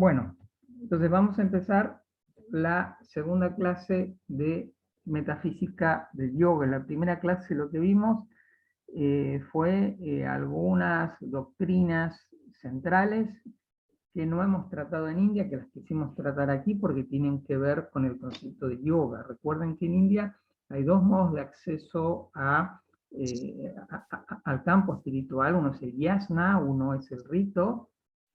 Bueno, entonces vamos a empezar la segunda clase de metafísica del yoga. En la primera clase lo que vimos fue algunas doctrinas centrales que no hemos tratado en India, que las quisimos tratar aquí porque tienen que ver con el concepto de yoga. Recuerden que en India hay dos modos de acceso al campo espiritual. Uno es el yasna, uno es el rito,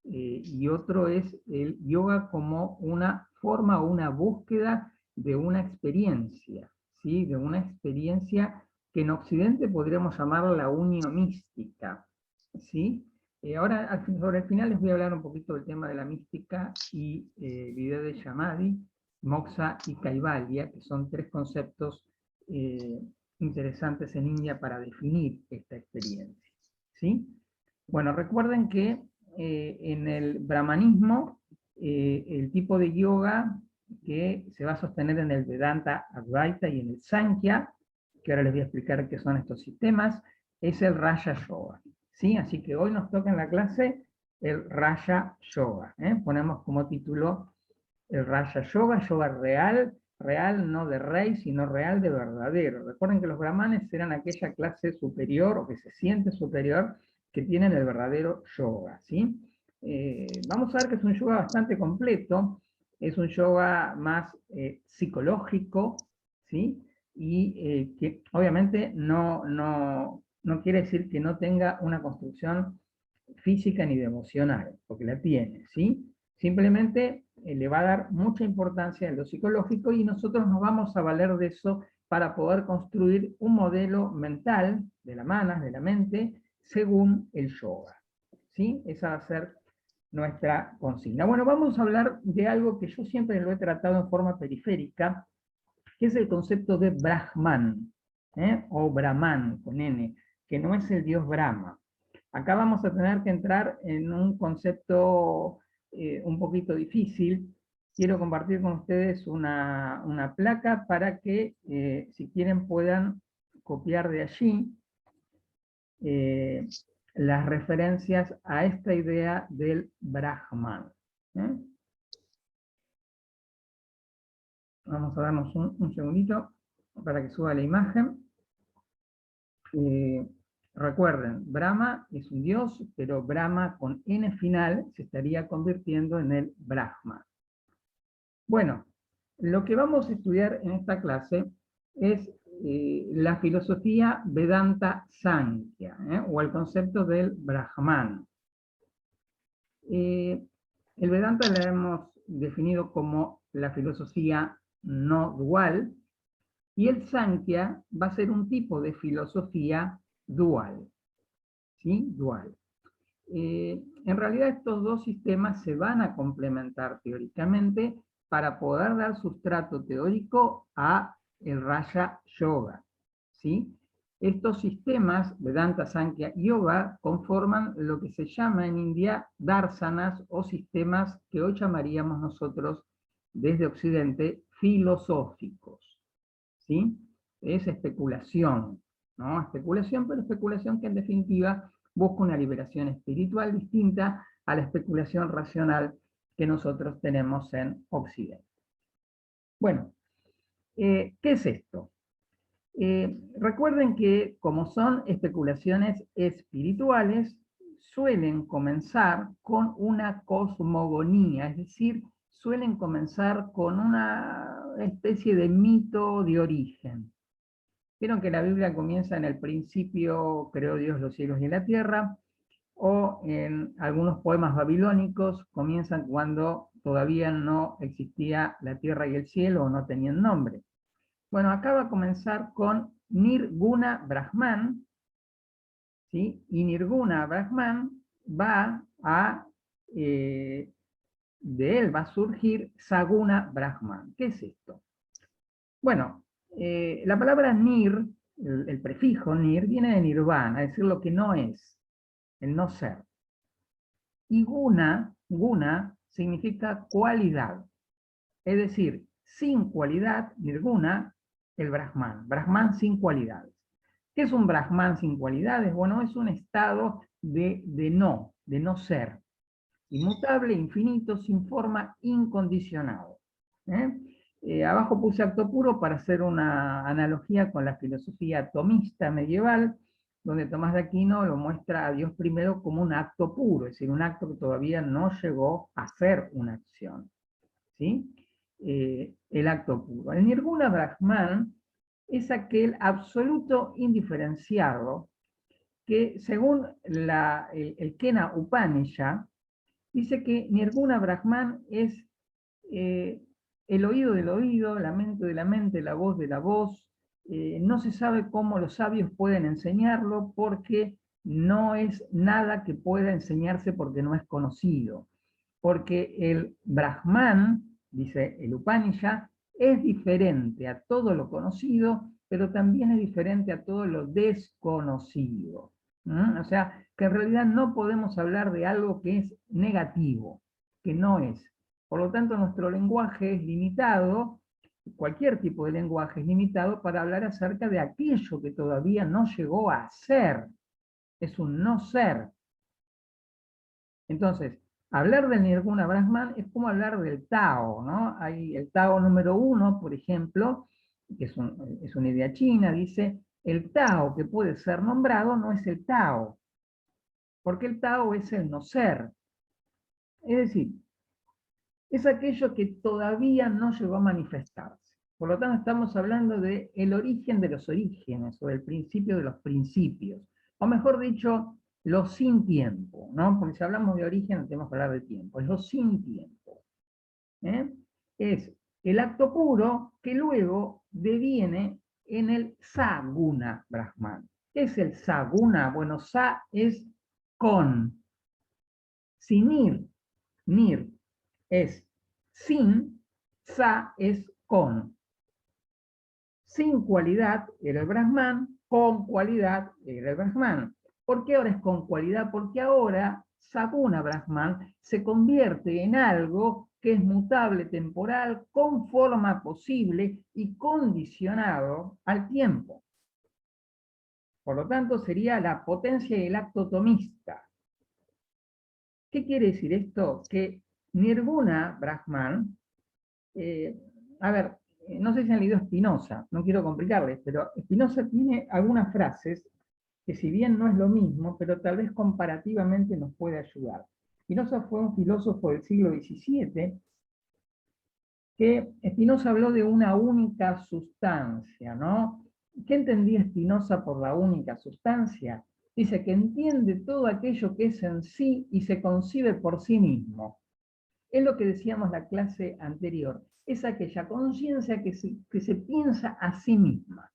y otro es el yoga como una forma o una búsqueda de una experiencia, ¿sí? De una experiencia que en Occidente podríamos llamar la unión mística, ¿sí? Ahora, sobre el final, les voy a hablar un poquito del tema de la mística y la idea de Samadhi, Moksha y Kaivalya, que son tres conceptos interesantes en India para definir esta experiencia, ¿sí? Bueno, recuerden que en el brahmanismo, el tipo de yoga que se va a sostener en el Vedanta Advaita y en el Sankhya, que ahora les voy a explicar qué son estos sistemas, es el Raja Yoga, ¿sí? Así que hoy nos toca en la clase el Raja Yoga, ¿eh? Ponemos como título el Raja Yoga, yoga real, real no de rey, sino real de verdadero. Recuerden que los brahmanes eran aquella clase superior, o que se siente superior, que tienen el verdadero yoga, ¿sí? Vamos a ver que es un yoga bastante completo, es un yoga más psicológico, ¿sí? Y que obviamente no quiere decir que no tenga una construcción física ni de emocional, porque la tiene, ¿sí? Simplemente le va a dar mucha importancia en lo psicológico y nosotros nos vamos a valer de eso para poder construir un modelo mental de la manas, de la mente, según el yoga, ¿sí? Esa va a ser nuestra consigna. Bueno, vamos a hablar de algo que yo siempre lo he tratado en forma periférica, que es el concepto de Brahman, o Brahman, con N, que no es el dios Brahma. Acá vamos a tener que entrar en un concepto un poquito difícil. Quiero compartir con ustedes una placa para que, si quieren, puedan copiar de allí eh, las referencias a esta idea del Brahman. ¿eh? Vamos a darnos un segundito para que suba la imagen. Recuerden, Brahma es un dios, pero Brahma con N final se estaría convirtiendo en el Brahma. Bueno, lo que vamos a estudiar en esta clase es la filosofía Vedanta Sankhya, o el concepto del Brahman. El Vedanta la hemos definido como la filosofía no dual, y el Sankhya va a ser un tipo de filosofía dual, ¿sí? Dual. En realidad estos dos sistemas se van a complementar teóricamente para poder dar sustrato teórico a el Raja Yoga, ¿sí? Estos sistemas, Vedanta, Sankhya y Yoga, conforman lo que se llama en India darsanas o sistemas que hoy llamaríamos nosotros desde Occidente filosóficos, ¿sí? Es especulación, ¿no? Especulación, pero especulación que en definitiva busca una liberación espiritual distinta a la especulación racional que nosotros tenemos en Occidente. Bueno, ¿qué es esto? Recuerden que como son especulaciones espirituales, suelen comenzar con una cosmogonía, es decir, suelen comenzar con una especie de mito de origen. Vieron que la Biblia comienza en el principio, creó Dios los cielos y la tierra, o en algunos poemas babilónicos comienzan cuando todavía no existía la tierra y el cielo o no tenían nombre. Bueno, acá va a comenzar con Nirguna Brahman, ¿sí? Y Nirguna Brahman va a, de él va a surgir Saguna Brahman. ¿Qué es esto? Bueno, la palabra Nir, el prefijo Nir, viene de Nirvana, es decir, lo que no es, el no ser. Y guna significa cualidad. Es decir, sin cualidad, nirguna, el Brahman. Brahman sin cualidades. ¿Qué es un Brahman sin cualidades? Bueno, es un estado de no ser. inmutable, infinito, sin forma, incondicionado. Abajo puse acto puro para hacer una analogía con la filosofía atomista medieval, donde Tomás de Aquino lo muestra a Dios primero como un acto puro, es decir, un acto que todavía no llegó a ser una acción. ¿Sí? El acto puro. El Nirguna Brahman es aquel absoluto indiferenciado que, según el Kena Upanishad, dice que Nirguna Brahman es el oído del oído, la mente de la mente, la voz de la voz. No se sabe cómo los sabios pueden enseñarlo porque no es nada que pueda enseñarse porque no es conocido. Porque el Brahman, dice el Upanishad, es diferente a todo lo conocido, pero también es diferente a todo lo desconocido. O sea, que en realidad no podemos hablar de algo que es negativo, que no es. Por lo tanto, nuestro lenguaje es limitado, cualquier tipo de lenguaje es limitado para hablar acerca de aquello que todavía no llegó a ser. Es un no ser. Entonces, hablar del Nirguna Brahman es como hablar del Tao, ¿no? Hay el Tao número 1, por ejemplo, que es una idea china, dice, el Tao que puede ser nombrado no es el Tao, porque el Tao es el no ser. Es decir, es aquello que todavía no llegó a manifestarse. Por lo tanto, estamos hablando del origen de los orígenes, o del principio de los principios. O mejor dicho, lo sin tiempo, ¿no? Porque si hablamos de origen, no tenemos que hablar de tiempo, es lo sin tiempo. Es el acto puro que luego deviene en el Saguna Brahman. ¿Qué es el Saguna? Bueno, Sa es con, sin ir, nir es sin, Sa es con. Sin cualidad era el Brahman, con cualidad era el Brahman. ¿Por qué ahora es con cualidad? Porque ahora Saguna Brahman se convierte en algo que es mutable, temporal, con forma posible y condicionado al tiempo. Por lo tanto, sería la potencia del acto tomista. ¿Qué quiere decir esto? Que Nirguna Brahman, a ver, no sé si han leído Spinoza, no quiero complicarles, pero Spinoza tiene algunas frases que si bien no es lo mismo, pero tal vez comparativamente nos puede ayudar. Spinoza fue un filósofo del siglo XVII que Spinoza habló de una única sustancia, ¿no? ¿Qué entendía Spinoza por la única sustancia? Dice que entiende todo aquello que es en sí y se concibe por sí mismo. Es lo que decíamos la clase anterior, es aquella conciencia que se piensa a sí misma.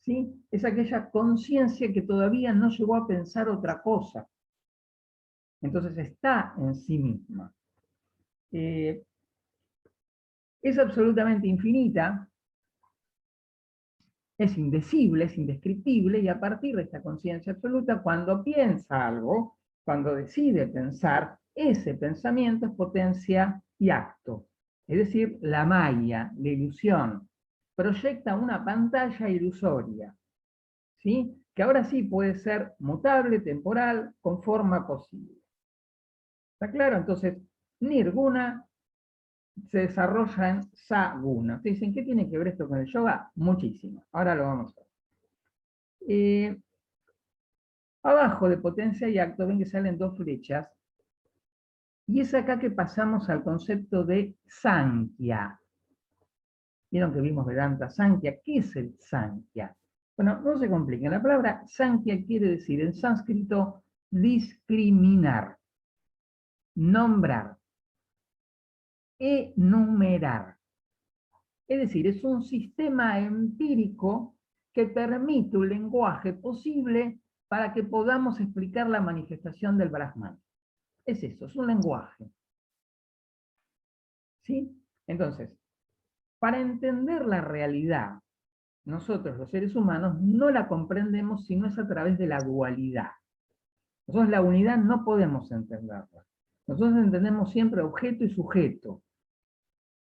¿Sí? Es aquella conciencia que todavía no llegó a pensar otra cosa. Entonces está en sí misma. Es absolutamente infinita, es indecible, es indescriptible, y a partir de esta conciencia absoluta, cuando piensa algo, cuando decide pensar, ese pensamiento es potencia y acto. Es decir, la maya, la ilusión, proyecta una pantalla ilusoria, ¿sí? Que ahora sí puede ser mutable, temporal, con forma posible. ¿Está claro? Entonces, Nirguna se desarrolla en Saguna. Ustedes dicen, ¿qué tiene que ver esto con el yoga? Muchísimo. Ahora lo vamos a ver. Abajo de potencia y acto, ven que salen dos flechas. Y es acá que pasamos al concepto de Sankhya. Vieron que vimos Vedanta Sankhya. ¿Qué es el Sankhya? Bueno, no se compliquen. La palabra Sankhya quiere decir en sánscrito discriminar, nombrar, enumerar. Es decir, es un sistema empírico que permite un lenguaje posible para que podamos explicar la manifestación del Brahman. Es eso, es un lenguaje. ¿Sí? Entonces, para entender la realidad, nosotros los seres humanos no la comprendemos si no es a través de la dualidad. Nosotros la unidad no podemos entenderla. Nosotros entendemos siempre objeto y sujeto.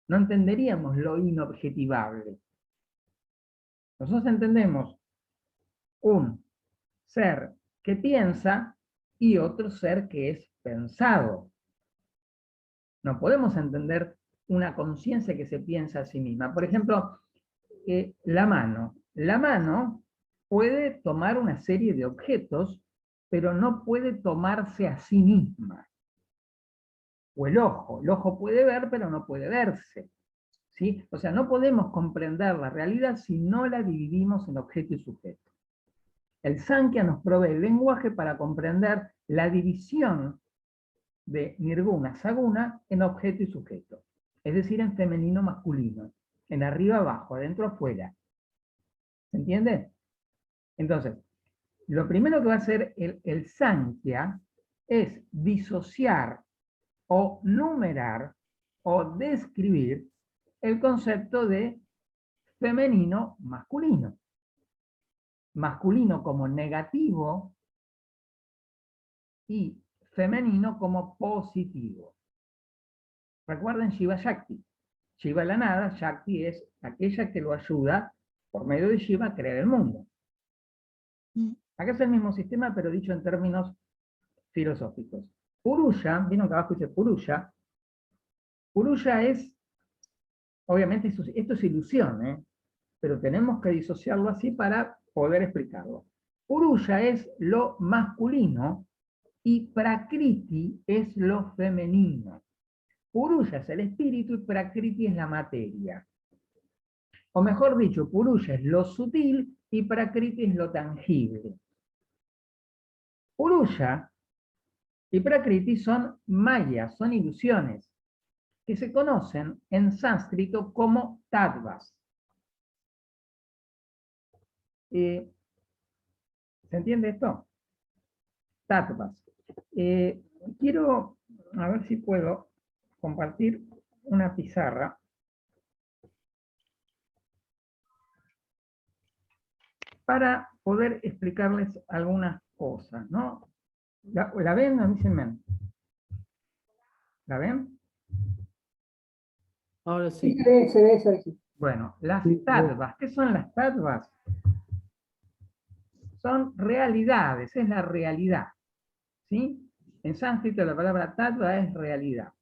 No entenderíamos lo inobjetivable. Nosotros entendemos un ser que piensa y otro ser que es pensado. No podemos entender una conciencia que se piensa a sí misma. Por ejemplo, la mano. La mano puede tomar una serie de objetos, pero no puede tomarse a sí misma. O el ojo puede ver, pero no puede verse. ¿Sí? O sea, no podemos comprender la realidad si no la dividimos en objeto y sujeto. El Sankhya nos provee el lenguaje para comprender la división de nirguna, saguna, en objeto y sujeto. Es decir, en femenino, masculino. En arriba, abajo, adentro, afuera. ¿Se entiende? Entonces, lo primero que va a hacer el Sankhya es disociar o numerar o describir el concepto de femenino, masculino. Masculino como negativo y femenino como positivo. Recuerden Shiva Shakti. Shiva es la nada, Shakti es aquella que lo ayuda por medio de Shiva a crear el mundo. Acá es el mismo sistema, pero dicho en términos filosóficos. Purusha, vieron que abajo dice Purusha. Purusha es, obviamente esto es ilusión, pero tenemos que disociarlo así para poder explicarlo. Purusha es lo masculino y Prakriti es lo femenino. Purusha es el espíritu y Prakriti es la materia. O mejor dicho, Purusha es lo sutil y Prakriti es lo tangible. Purusha y Prakriti son mayas, son ilusiones, que se conocen en sánscrito como tattvas. ¿Se entiende esto? Tattvas. Quiero, a ver si puedo compartir una pizarra para poder explicarles algunas cosas, ¿no? ¿La ven? ¿No dicen men? ¿La ven? Ahora Sí, sí. se ve, Sergio. Bueno, las Sí, tattvas. ¿Qué son las tattvas? Son realidades, es la realidad. ¿Sí? En sánscrito la palabra tattva es realidad.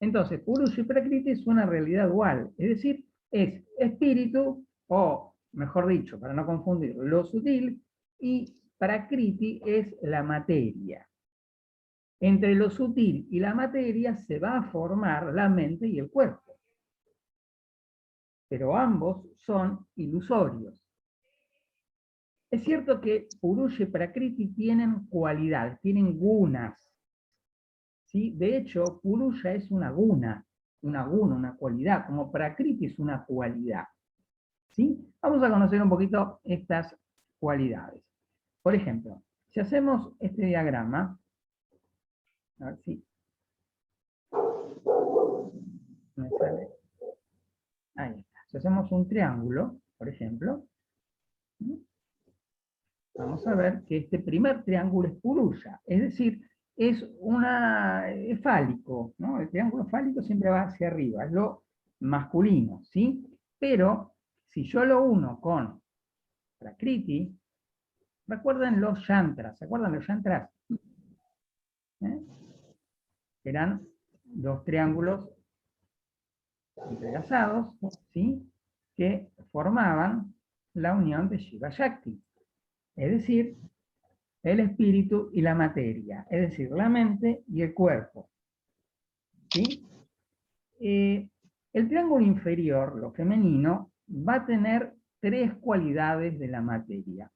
Entonces, Purusha y Prakriti es una realidad dual, es decir, es espíritu, o mejor dicho, para no confundir, lo sutil, y Prakriti es la materia. Entre lo sutil y la materia se va a formar la mente y el cuerpo. Pero ambos son ilusorios. Es cierto que Purusha y Prakriti tienen cualidades, tienen gunas. ¿Sí? De hecho, Purusha es una guna, una cualidad, como Prakriti es una cualidad. ¿Sí? Vamos a conocer un poquito estas cualidades. Por ejemplo, si hacemos este diagrama, a ver si me sale. Ahí está. Si hacemos un triángulo, por ejemplo, vamos a ver que este primer triángulo es Purusha, es decir, es fálico, ¿no? El triángulo fálico siempre va hacia arriba, es lo masculino, ¿sí? Pero si yo lo uno con Prakriti, recuerden los yantras, ¿se acuerdan los yantras? Eran dos triángulos entrelazados, ¿sí? Que formaban la unión de Shiva Shakti, es decir, el espíritu y la materia, es decir, la mente y el cuerpo. ¿Sí? El triángulo inferior, lo femenino, va a tener tres cualidades de la materia.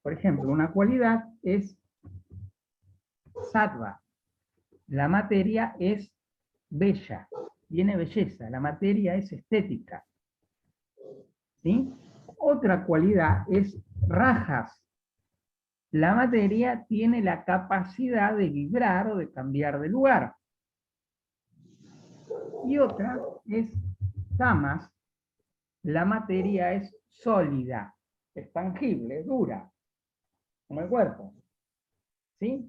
Por ejemplo, una cualidad es sattva. La materia es bella, tiene belleza, la materia es estética. ¿Sí? Otra cualidad es rajas. La materia tiene la capacidad de vibrar o de cambiar de lugar. Y otra es tamas. La materia es sólida, es tangible, es dura, como el cuerpo. ¿Sí?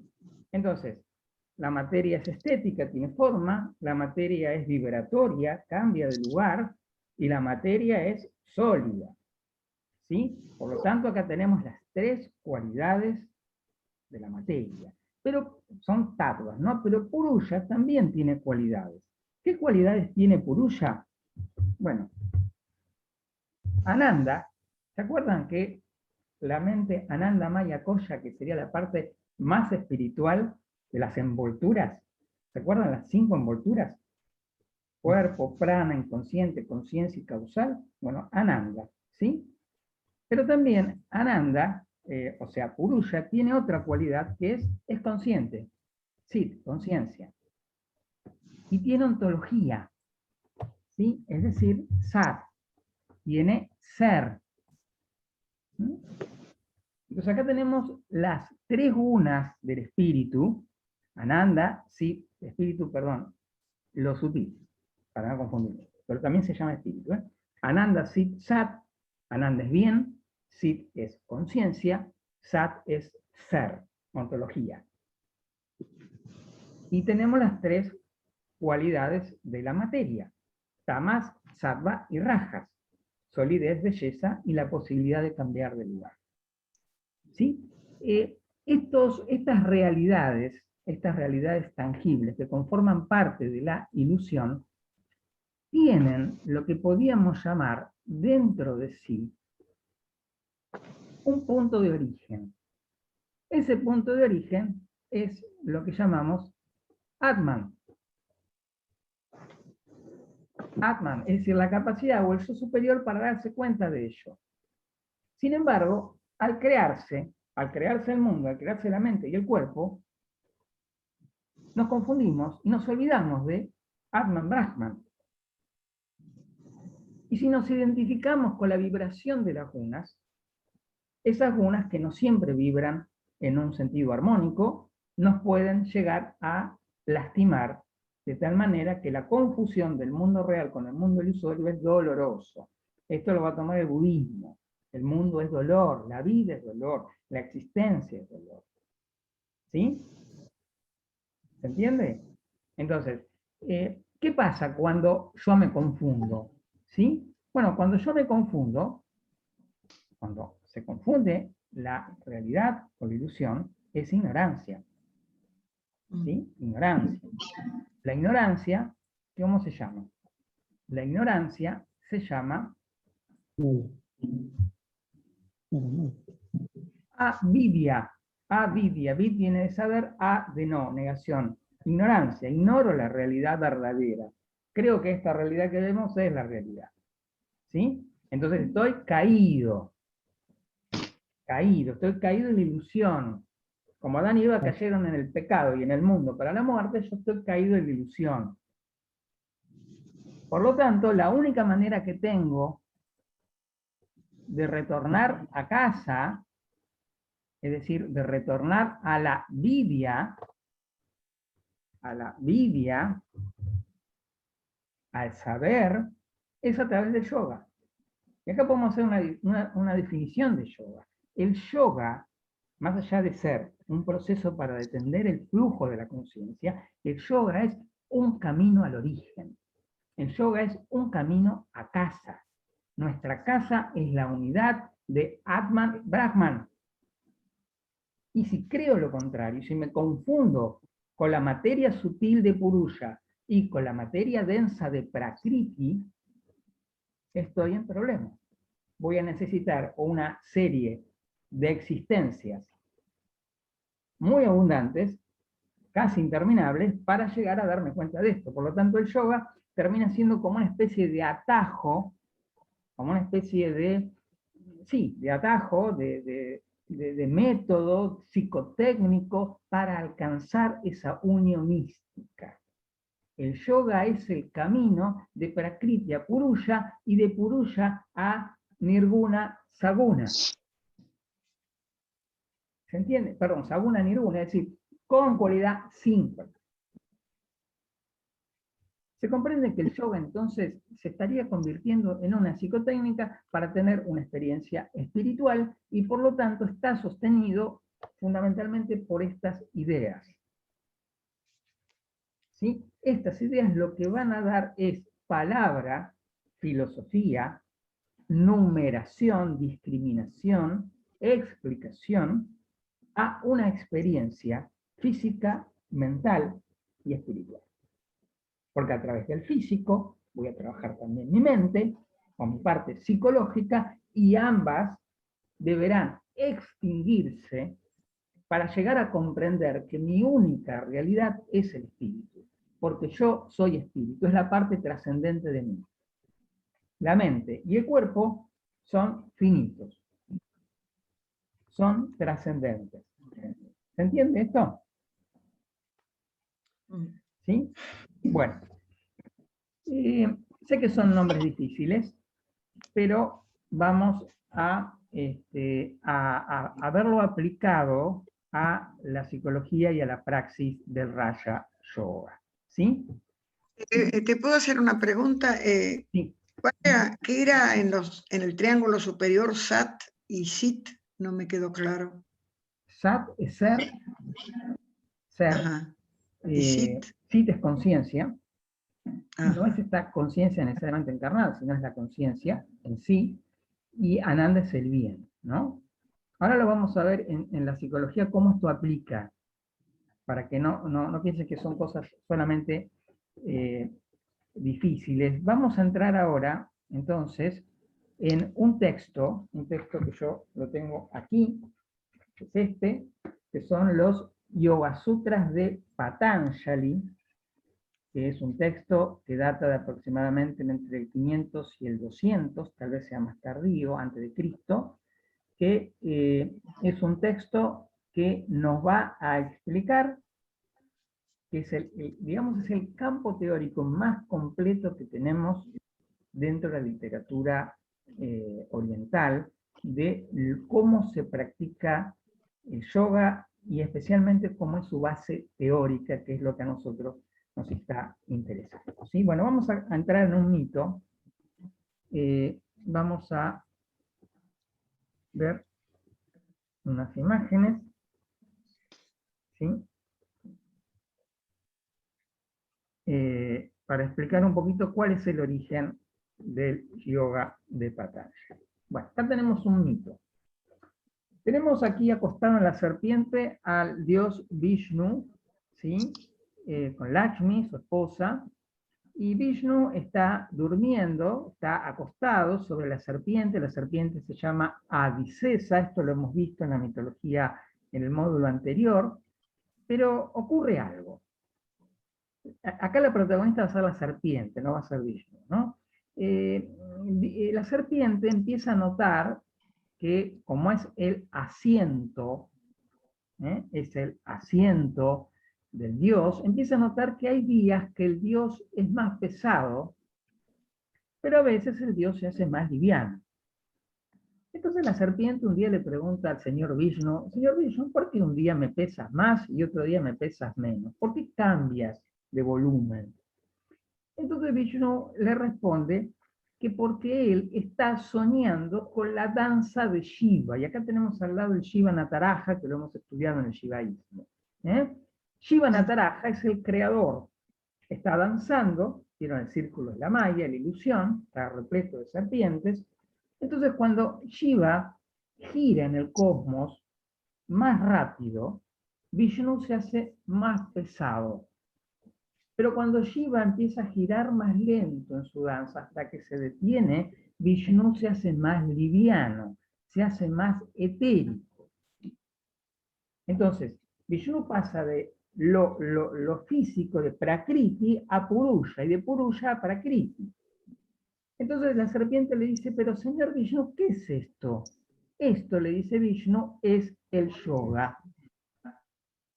Entonces, la materia es estética, tiene forma, la materia es vibratoria, cambia de lugar, y la materia es sólida. ¿Sí? Por lo tanto, acá tenemos las tres cualidades de la materia. Pero son tattvas, ¿no? Pero Purusha también tiene cualidades. ¿Qué cualidades tiene Purusha? Bueno, Ananda, ¿se acuerdan que la mente Ananda Maya Koya, que sería la parte más espiritual de las envolturas? ¿Se acuerdan las 5 envolturas? Cuerpo, prana, inconsciente, conciencia y causal. Bueno, Ananda, ¿sí? Pero también Ananda, o sea, Purusha, tiene otra cualidad que es consciente. Sí, conciencia. Y tiene ontología, ¿sí? Es decir, Sat. Tiene ser. ¿Mm? Entonces acá tenemos las 3 gunas del espíritu, Ananda, Sit, espíritu, perdón, lo sutil, para no confundirlo, pero también se llama espíritu. Ananda, Sit, Sat. Ananda es bien, Sit es conciencia, Sat es ser, ontología. Y tenemos las 3 cualidades de la materia, tamas, sattva y rajas, solidez, belleza y la posibilidad de cambiar de lugar. ¿Sí? Estas realidades tangibles que conforman parte de la ilusión, tienen lo que podríamos llamar dentro de sí un punto de origen. Ese punto de origen es lo que llamamos Atman. Atman, es decir, la capacidad o el yo superior para darse cuenta de ello. Sin embargo, al crearse el mundo, al crearse la mente y el cuerpo, nos confundimos y nos olvidamos de Atman Brahman. Y si nos identificamos con la vibración de las gunas, esas gunas que no siempre vibran en un sentido armónico, nos pueden llegar a lastimar de tal manera que la confusión del mundo real con el mundo ilusorio es doloroso. Esto lo va a tomar el budismo. El mundo es dolor, la vida es dolor, la existencia es dolor. ¿Sí? ¿Se entiende? Entonces, ¿qué pasa cuando yo me confundo? ¿Sí? Bueno, cuando yo me confundo, cuando se confunde la realidad con la ilusión, es ignorancia. ¿Sí? Ignorancia. La ignorancia, ¿cómo se llama? La ignorancia se llama avidia. Avidia. Vid viene de saber, a de no, negación. Ignorancia. Ignoro la realidad verdadera. Creo que esta realidad que vemos es la realidad. ¿Sí? Entonces estoy caído. Estoy caído en la ilusión. Como Adán y Eva cayeron en el pecado y en el mundo para la muerte, yo estoy caído en la ilusión. Por lo tanto, la única manera que tengo de retornar a casa, es decir, de retornar a la vidia, al saber, es a través del yoga. Y acá podemos hacer una definición de yoga. El yoga, más allá de ser un proceso para detener el flujo de la conciencia, el yoga es un camino al origen. El yoga es un camino a casa. Nuestra casa es la unidad de Atman Brahman. Y si creo lo contrario, si me confundo con la materia sutil de Purusha y con la materia densa de Prakriti, estoy en problemas. Voy a necesitar una serie de existencias muy abundantes, casi interminables, para llegar a darme cuenta de esto. Por lo tanto, el yoga termina siendo como una especie de atajo, como una especie de, sí, de atajo, de método psicotécnico para alcanzar esa unión mística. El yoga es el camino de Prakriti a Purusha y de Purusha a Nirguna Saguna. ¿Se entiende? Perdón, Saguna Nirguna, es decir, con cualidad simple. Se comprende que el yoga entonces se estaría convirtiendo en una psicotécnica para tener una experiencia espiritual y por lo tanto está sostenido fundamentalmente por estas ideas. ¿Sí? Estas ideas lo que van a dar es palabra, filosofía, numeración, discriminación, explicación a una experiencia física, mental y espiritual. Porque a través del físico voy a trabajar también mi mente, o mi parte psicológica, y ambas deberán extinguirse para llegar a comprender que mi única realidad es el espíritu. Porque yo soy espíritu, es la parte trascendente de mí. La mente y el cuerpo son finitos, son trascendentes. ¿Se entiende esto? ¿Sí? Bueno, sé que son nombres difíciles, pero vamos a verlo aplicado a la psicología y a la praxis del Raja Yoga. ¿Sí? ¿Te puedo hacer una pregunta? Sí. ¿Qué era en el triángulo superior Sat y Sit? No me quedó claro. Sat es ser, Ajá. ¿Y Sit? Sit es conciencia, no es Ajá. esta conciencia necesariamente encarnada, sino es la conciencia en sí, y Ananda es el bien, ¿no? Ahora lo vamos a ver en la psicología cómo esto aplica, para que no piensen que son cosas solamente difíciles. Vamos a entrar ahora, entonces, en un texto que yo lo tengo aquí, que es este, que son los Yoga Sutras de Patanjali, que es un texto que data de aproximadamente entre el 500 y el 200, tal vez sea más tardío, antes de Cristo, que es un texto que nos va a explicar, que es digamos, es el campo teórico más completo que tenemos dentro de la literatura oriental, de cómo se practica el yoga y especialmente cómo es su base teórica, que es lo que a nosotros nos está interesando. ¿Sí? Bueno, vamos a entrar en un mito. Vamos a ver unas imágenes. ¿Sí? Para explicar un poquito cuál es el origen del yoga de Patanjali. Bueno, acá tenemos un mito. Tenemos aquí acostado en la serpiente al dios Vishnu, ¿sí? Con Lakshmi, su esposa, y Vishnu está durmiendo, está acostado sobre la serpiente se llama Adisesa, esto lo hemos visto en la mitología en el módulo anterior, pero ocurre algo. Acá la protagonista va a ser la serpiente, no va a ser Vishnu, ¿no? La serpiente empieza a notar que como es el asiento del dios, empieza a notar que hay días que el dios es más pesado, pero a veces el dios se hace más liviano. Entonces la serpiente un día le pregunta al señor Vishnu, ¿por qué un día me pesas más y otro día me pesas menos? ¿Por qué cambias de volumen? Entonces Vishnu le responde que porque él está soñando con la danza de Shiva. Y acá tenemos al lado el Shiva Nataraja, que lo hemos estudiado en el Shivaísmo. Shiva Nataraja es el creador. Está danzando, vieron el círculo de la Maya, la ilusión, está repleto de serpientes. Entonces cuando Shiva gira en el cosmos más rápido, Vishnu se hace más pesado. Pero cuando Shiva empieza a girar más lento en su danza hasta que se detiene, Vishnu se hace más liviano, se hace más etérico. Entonces, Vishnu pasa de lo físico, de Prakriti, a Purusha, y de Purusha a Prakriti. Entonces la serpiente le dice, pero señor Vishnu, ¿qué es esto? Esto, le dice Vishnu, es el yoga.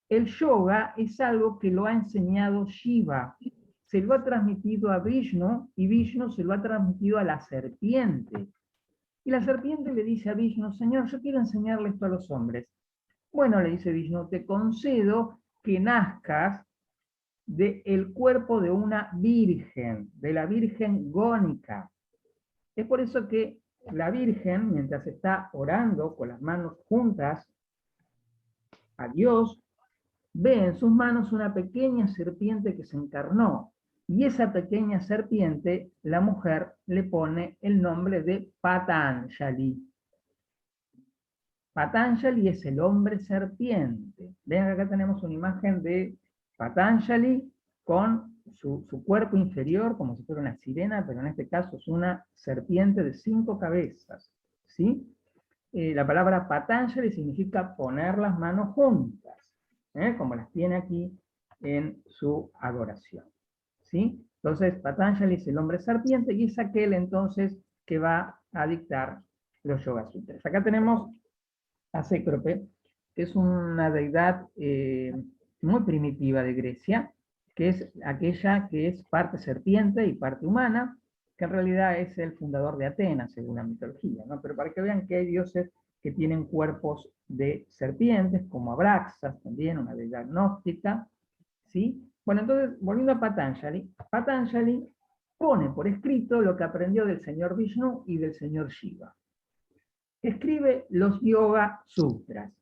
El yoga es algo que lo ha enseñado Shiva, se lo ha transmitido a Vishnu y Vishnu se lo ha transmitido a la serpiente. Y la serpiente le dice a Vishnu, Señor, yo quiero enseñarle esto a los hombres. Bueno, le dice Vishnu, te concedo que nazcas del cuerpo de una virgen, de la virgen gónica. Es por eso que la virgen, mientras está orando con las manos juntas a Dios, ve en sus manos una pequeña serpiente que se encarnó. Y esa pequeña serpiente, la mujer le pone el nombre de Patanjali. Patanjali es el hombre serpiente. Vean que acá tenemos una imagen de Patanjali con su cuerpo inferior como si fuera una sirena, pero en este caso es una serpiente de 5 cabezas. ¿Sí? La palabra Patanjali significa poner las manos juntas, como las tiene aquí en su adoración. ¿Sí? Entonces, Patanjali es el hombre serpiente y es aquel entonces que va a dictar los Yoga Sutras. Acá tenemos a Cécrope, que es una deidad muy primitiva de Grecia, que es aquella que es parte serpiente y parte humana, que en realidad es el fundador de Atenas, según la mitología, ¿no? Pero para que vean que hay dioses que tienen cuerpos de serpientes, como Abraxas, también una deidad gnóstica, ¿sí? Bueno, entonces, volviendo a Patanjali, Patanjali pone por escrito lo que aprendió del señor Vishnu y del señor Shiva. Escribe los Yoga Sutras.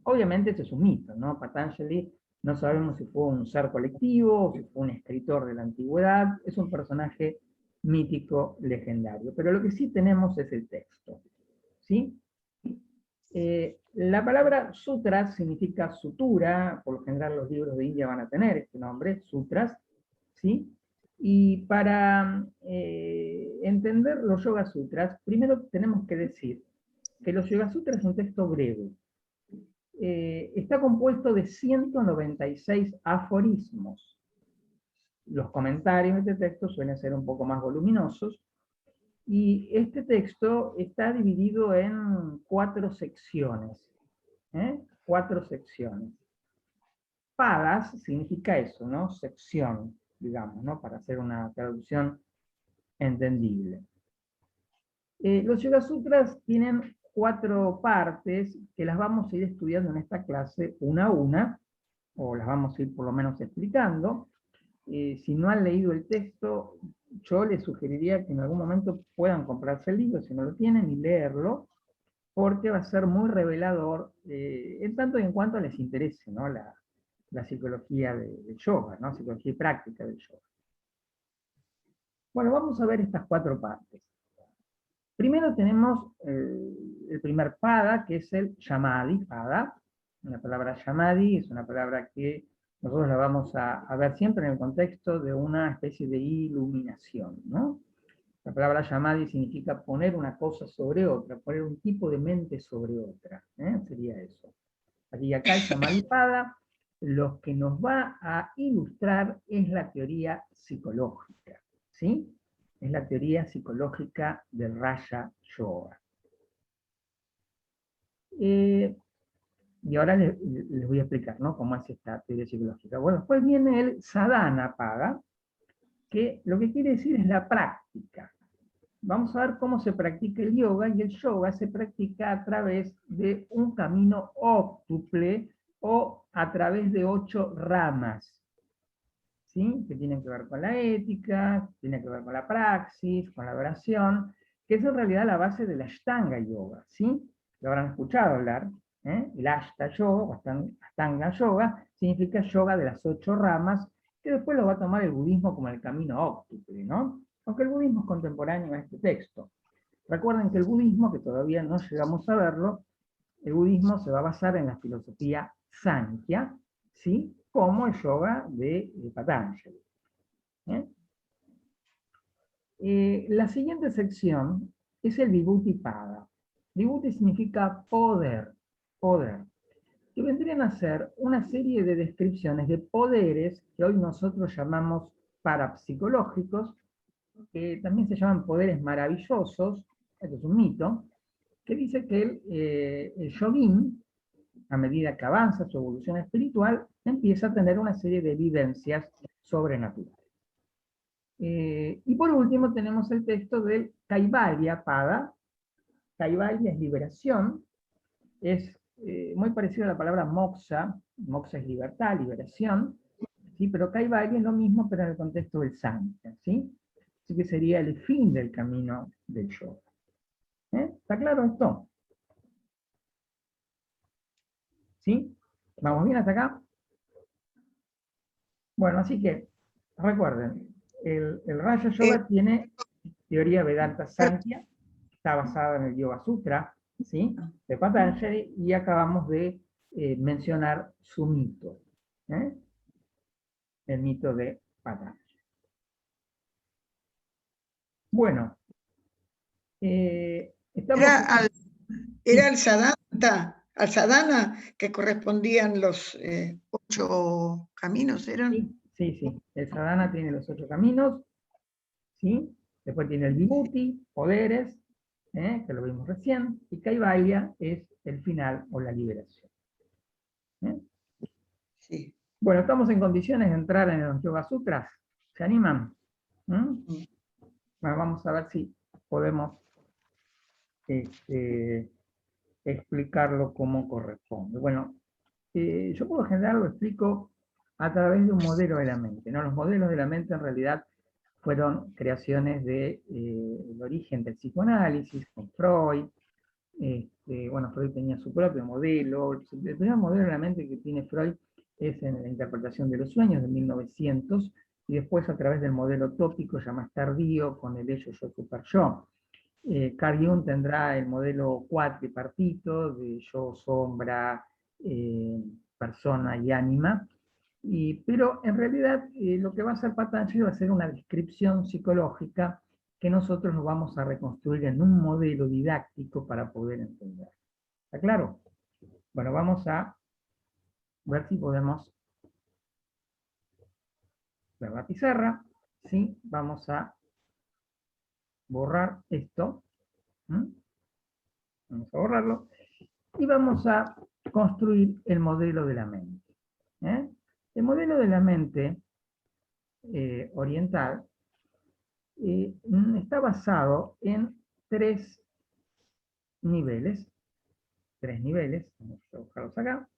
Obviamente este es un mito, ¿no? Patanjali no sabemos si fue un ser colectivo o si fue un escritor de la antigüedad, es un personaje mítico, legendario. Pero lo que sí tenemos es el texto, ¿sí? La palabra sutras significa sutura, por lo general los libros de India van a tener este nombre, sutras, ¿sí? Y para entender los Yoga Sutras, primero tenemos que decir que los Yoga Sutras es un texto breve. Está compuesto de 196 aforismos. Los comentarios de este texto suelen ser un poco más voluminosos, y este texto está dividido en 4 secciones. 4 secciones. Padas significa eso, ¿no? Sección, digamos, ¿no? Para hacer una traducción entendible. Los Yoga Sutras tienen 4 partes que las vamos a ir estudiando en esta clase una a una, o las vamos a ir por lo menos explicando. Si no han leído el texto, yo les sugeriría que en algún momento puedan comprarse el libro, si no lo tienen, y leerlo, porque va a ser muy revelador, en tanto y en cuanto les interese, ¿no? la psicología del yoga, ¿no? Psicología y práctica del yoga. Bueno, vamos a ver estas 4 partes. Primero tenemos el primer pada, que es el Samadhi pada. La palabra Samadhi es una palabra que nosotros la vamos a ver siempre en el contexto de una especie de iluminación, ¿no? La palabra Samadhi significa poner una cosa sobre otra, poner un tipo de mente sobre otra, sería eso. Aquí acá el Samadhi pada, lo que nos va a ilustrar es la teoría psicológica, ¿sí? Es la teoría psicológica del Raja Yoga. Y ahora les voy a explicar, ¿no? Cómo es esta teoría psicológica. Bueno, después viene el Sadhana pada, que lo que quiere decir es la práctica. Vamos a ver cómo se practica el yoga, y el yoga se practica a través de un camino óctuple o a través de 8 ramas, ¿sí? Que tienen que ver con la ética, tienen que ver con la praxis, con la oración, que es en realidad la base del Ashtanga Yoga, ¿sí? Lo habrán escuchado hablar, el Ashta Yoga, o Ashtanga Yoga, significa yoga de las 8 ramas, que después lo va a tomar el budismo como el camino óctuple, ¿no? Aunque el budismo es contemporáneo a este texto. Recuerden que el budismo, que todavía no llegamos a verlo, el budismo se va a basar en la filosofía Sankhya, ¿sí? Como el yoga de Patanjali. La siguiente sección es el Vibhuti Pada. Vibhuti significa poder, poder, que vendrían a ser una serie de descripciones de poderes que hoy nosotros llamamos parapsicológicos, que también se llaman poderes maravillosos, esto es un mito, que dice que el yogín, a medida que avanza su evolución espiritual, empieza a tener una serie de vivencias sobrenaturales. Y por último tenemos el texto del Kaivalya Pada. Kaivalya es liberación, es muy parecido a la palabra moksha. Moksha es libertad, liberación, ¿sí? Pero Kaivalya es lo mismo, pero en el contexto del Sankhya, ¿sí? Así que sería el fin del camino del yoga. ¿Está claro esto? ¿Sí? ¿Vamos bien hasta acá? Bueno, así que, recuerden, el Raja Yoga tiene teoría Vedanta Sankhya, está basada en el Yoga Sutra, ¿sí? De Patanjali, y acabamos de mencionar su mito, ¿eh? El mito de Patanjali. Bueno, estamos... Era al sadhana que correspondían los 8 caminos, ¿eran? Sí, sí, sí. El sadhana tiene los 8 caminos, ¿sí? Después tiene el vibhuti, poderes, que lo vimos recién, y Kaivalya es el final o la liberación. ¿Eh? Sí. Bueno, estamos en condiciones de entrar en los Yoga Sutras. ¿Se animan? ¿Mm? Bueno, vamos a ver si podemos explicarlo como corresponde. Bueno, yo por lo general lo explico a través de un modelo de la mente, ¿no? Los modelos de la mente en realidad fueron creaciones del origen del psicoanálisis, con Freud. Bueno, Freud tenía su propio modelo. El primer modelo de la mente que tiene Freud es en la interpretación de los sueños de 1900, y después a través del modelo tópico ya más tardío con el ello, yo, super yo. Carl Jung tendrá el modelo cuatripartito de yo, sombra, persona y ánima, pero en realidad lo que va a hacer Patanjali va a ser una descripción psicológica que nosotros nos vamos a reconstruir en un modelo didáctico para poder entender. ¿Está claro? Bueno, vamos a ver si podemos ver la pizarra. ¿Sí? Vamos a borrar esto. ¿Mm? Vamos a borrarlo. Y vamos a construir el modelo de la mente. ¿Eh? El modelo de la mente oriental está basado en tres niveles. Vamos a buscarlos acá.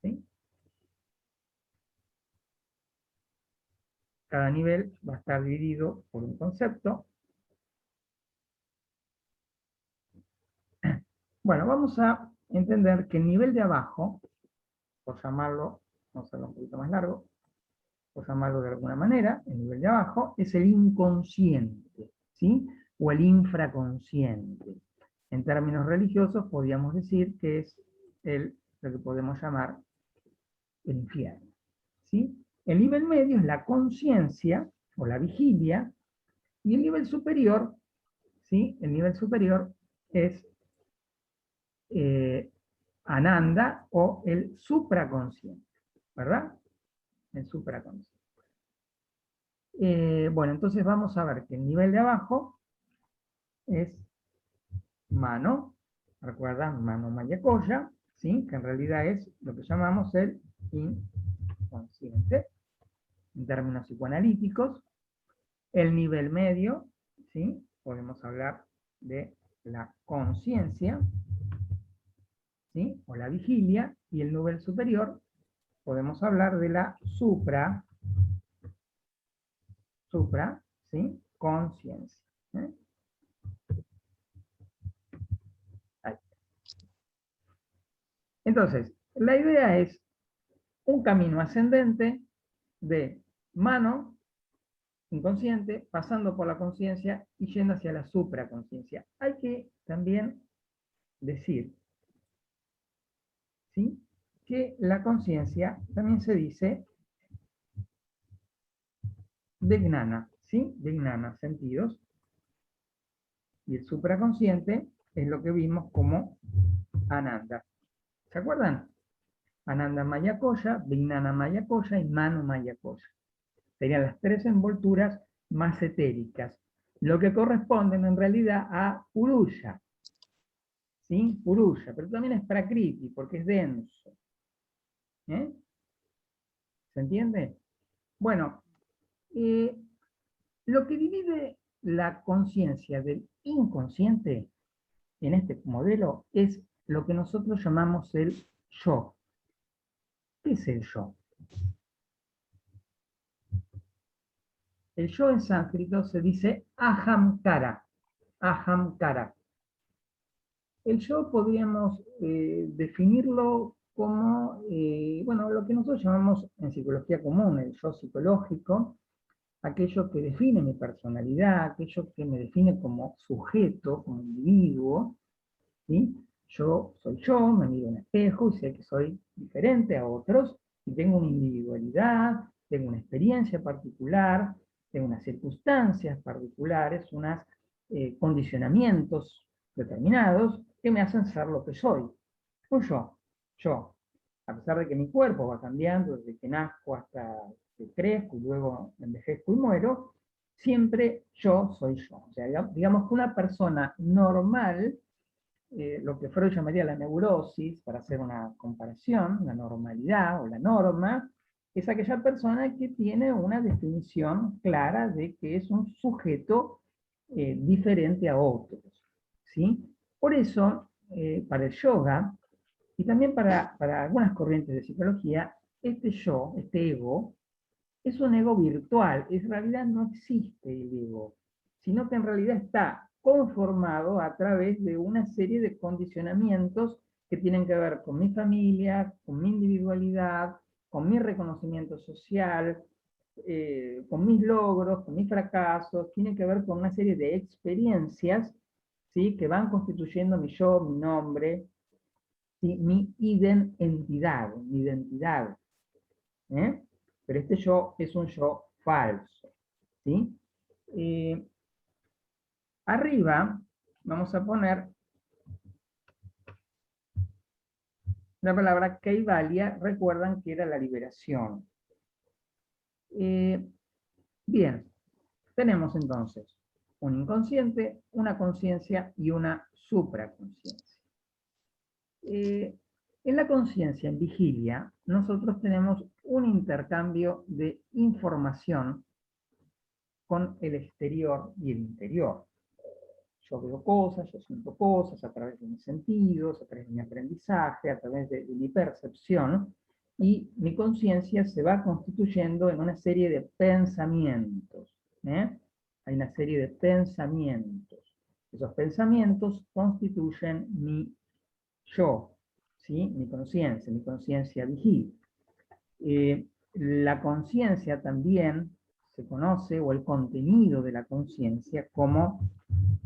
¿Sí? Cada nivel va a estar dividido por un concepto. Bueno, vamos a entender que el nivel de abajo, por llamarlo, vamos a hacerlo un poquito más largo, por llamarlo de alguna manera, el nivel de abajo es el inconsciente, ¿sí? O el infraconsciente. En términos religiosos podríamos decir que es lo que podemos llamar el infierno, ¿sí? El nivel medio es la conciencia o la vigilia, y el nivel superior, ¿sí? El nivel superior es Ananda o el supraconsciente, ¿verdad? El supraconsciente. Bueno, entonces vamos a ver que el nivel de abajo es mano, recuerdan, mano mayakoya, ¿sí? Que en realidad es lo que llamamos el inconsciente, en términos psicoanalíticos. El nivel medio, ¿sí? Podemos hablar de la conciencia, ¿sí? O la vigilia, y el nivel superior podemos hablar de la ¿sí? Conciencia. ¿Eh? Entonces, la idea es un camino ascendente de mano, inconsciente, pasando por la conciencia y yendo hacia la supraconsciencia. Hay que también decir, ¿sí?, que la conciencia también se dice Vijnana, ¿sí? Vijnana, sentidos, y el supraconsciente es lo que vimos como Ananda. ¿Se acuerdan? Ananda Mayakoya, Vijnana Mayakoya y Mano Mayakoya. Serían las tres envolturas más etéricas, lo que corresponden en realidad a Purusha. ¿Sí? Purusha, pero también es Prakriti, porque es denso. ¿Eh? ¿Se entiende? Bueno, lo que divide la conciencia del inconsciente en este modelo es lo que nosotros llamamos el yo. ¿Qué es el yo? El yo en sánscrito se dice ahamkara. Ahamkara. El yo podríamos definirlo como, bueno, lo que nosotros llamamos en psicología común, el yo psicológico, aquello que define mi personalidad, aquello que me define como sujeto, como individuo, ¿sí? Yo soy yo, me miro en un espejo y sé que soy diferente a otros, y tengo una individualidad, tengo una experiencia particular, tengo unas circunstancias particulares, unos condicionamientos determinados que me hacen ser lo que soy. Un yo, a pesar de que mi cuerpo va cambiando desde que nazco hasta que crezco y luego envejezco y muero, siempre yo soy yo. O sea, digamos que una persona normal, lo que Freud llamaría la neurosis, para hacer una comparación, la normalidad o la norma, es aquella persona que tiene una definición clara de que es un sujeto diferente a otros, ¿sí? Por eso, para el yoga, y también para algunas corrientes de psicología, este yo, este ego, es un ego virtual. En realidad no existe el ego, sino que en realidad está conformado a través de una serie de condicionamientos que tienen que ver con mi familia, con mi individualidad, con mi reconocimiento social, con mis logros, con mis fracasos, tiene que ver con una serie de experiencias, ¿sí?, que van constituyendo mi yo, mi nombre, ¿sí?, mi identidad, mi identidad. ¿Eh? Pero este yo es un yo falso, ¿sí? Arriba vamos a poner la palabra Kaivalya, recuerdan que era la liberación. Bien, tenemos entonces un inconsciente, una conciencia y una supraconciencia. En la conciencia, en vigilia, nosotros tenemos un intercambio de información con el exterior y el interior. Yo veo cosas, yo siento cosas a través de mis sentidos, a través de mi aprendizaje, a través de mi percepción, y mi conciencia se va constituyendo en una serie de pensamientos. Hay una serie de pensamientos. Esos pensamientos constituyen mi yo, ¿sí? Mi conciencia vigil. La conciencia también se conoce, o el contenido de la conciencia, como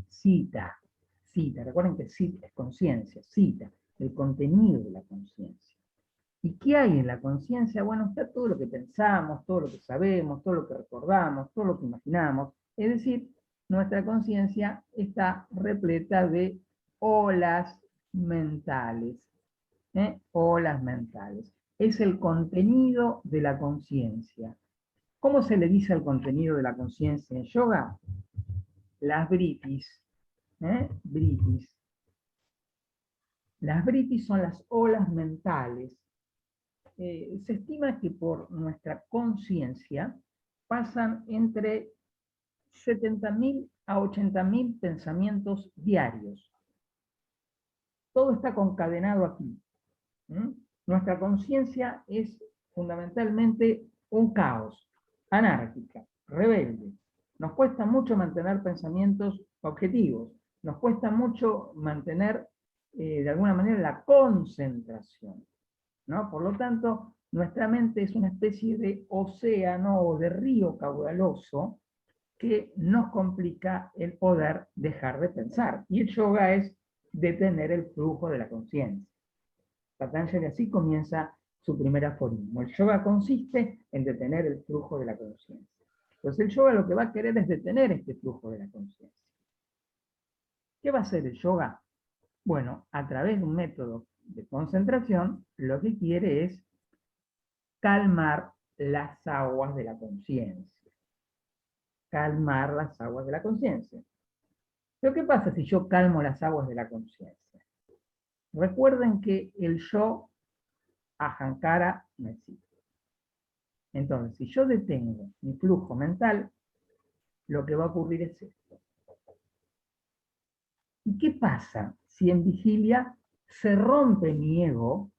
cita. Cita, recuerden que cita es conciencia, cita, el contenido de la conciencia. ¿Y qué hay en la conciencia? Bueno, está todo lo que pensamos, todo lo que sabemos, todo lo que recordamos, todo lo que imaginamos. Es decir, nuestra conciencia está repleta de olas mentales. Olas mentales. Es el contenido de la conciencia. ¿Cómo se le dice al contenido de la conciencia en yoga? Las vritis. Vritis. Las vritis son las olas mentales. Se estima que por nuestra conciencia pasan entre 70.000 a 80.000 pensamientos diarios. Todo está concadenado aquí. Nuestra conciencia es fundamentalmente un caos, anárquica, rebelde. Nos cuesta mucho mantener pensamientos objetivos, nos cuesta mucho mantener de alguna manera la concentración, ¿no? Por lo tanto, nuestra mente es una especie de océano o de río caudaloso que nos complica el poder dejar de pensar. Y el yoga es detener el flujo de la conciencia. Patanjali así comienza su primer aforismo. El yoga consiste en detener el flujo de la conciencia. Entonces el yoga lo que va a querer es detener este flujo de la conciencia. ¿Qué va a hacer el yoga? Bueno, a través de un método de concentración, lo que quiere es calmar las aguas de la conciencia. Calmar las aguas de la conciencia. Pero ¿qué pasa si yo calmo las aguas de la conciencia? Recuerden que el yo, ahankara, no existe. Entonces, si yo detengo mi flujo mental, lo que va a ocurrir es esto. ¿Y qué pasa si en vigilia se rompe mi ego?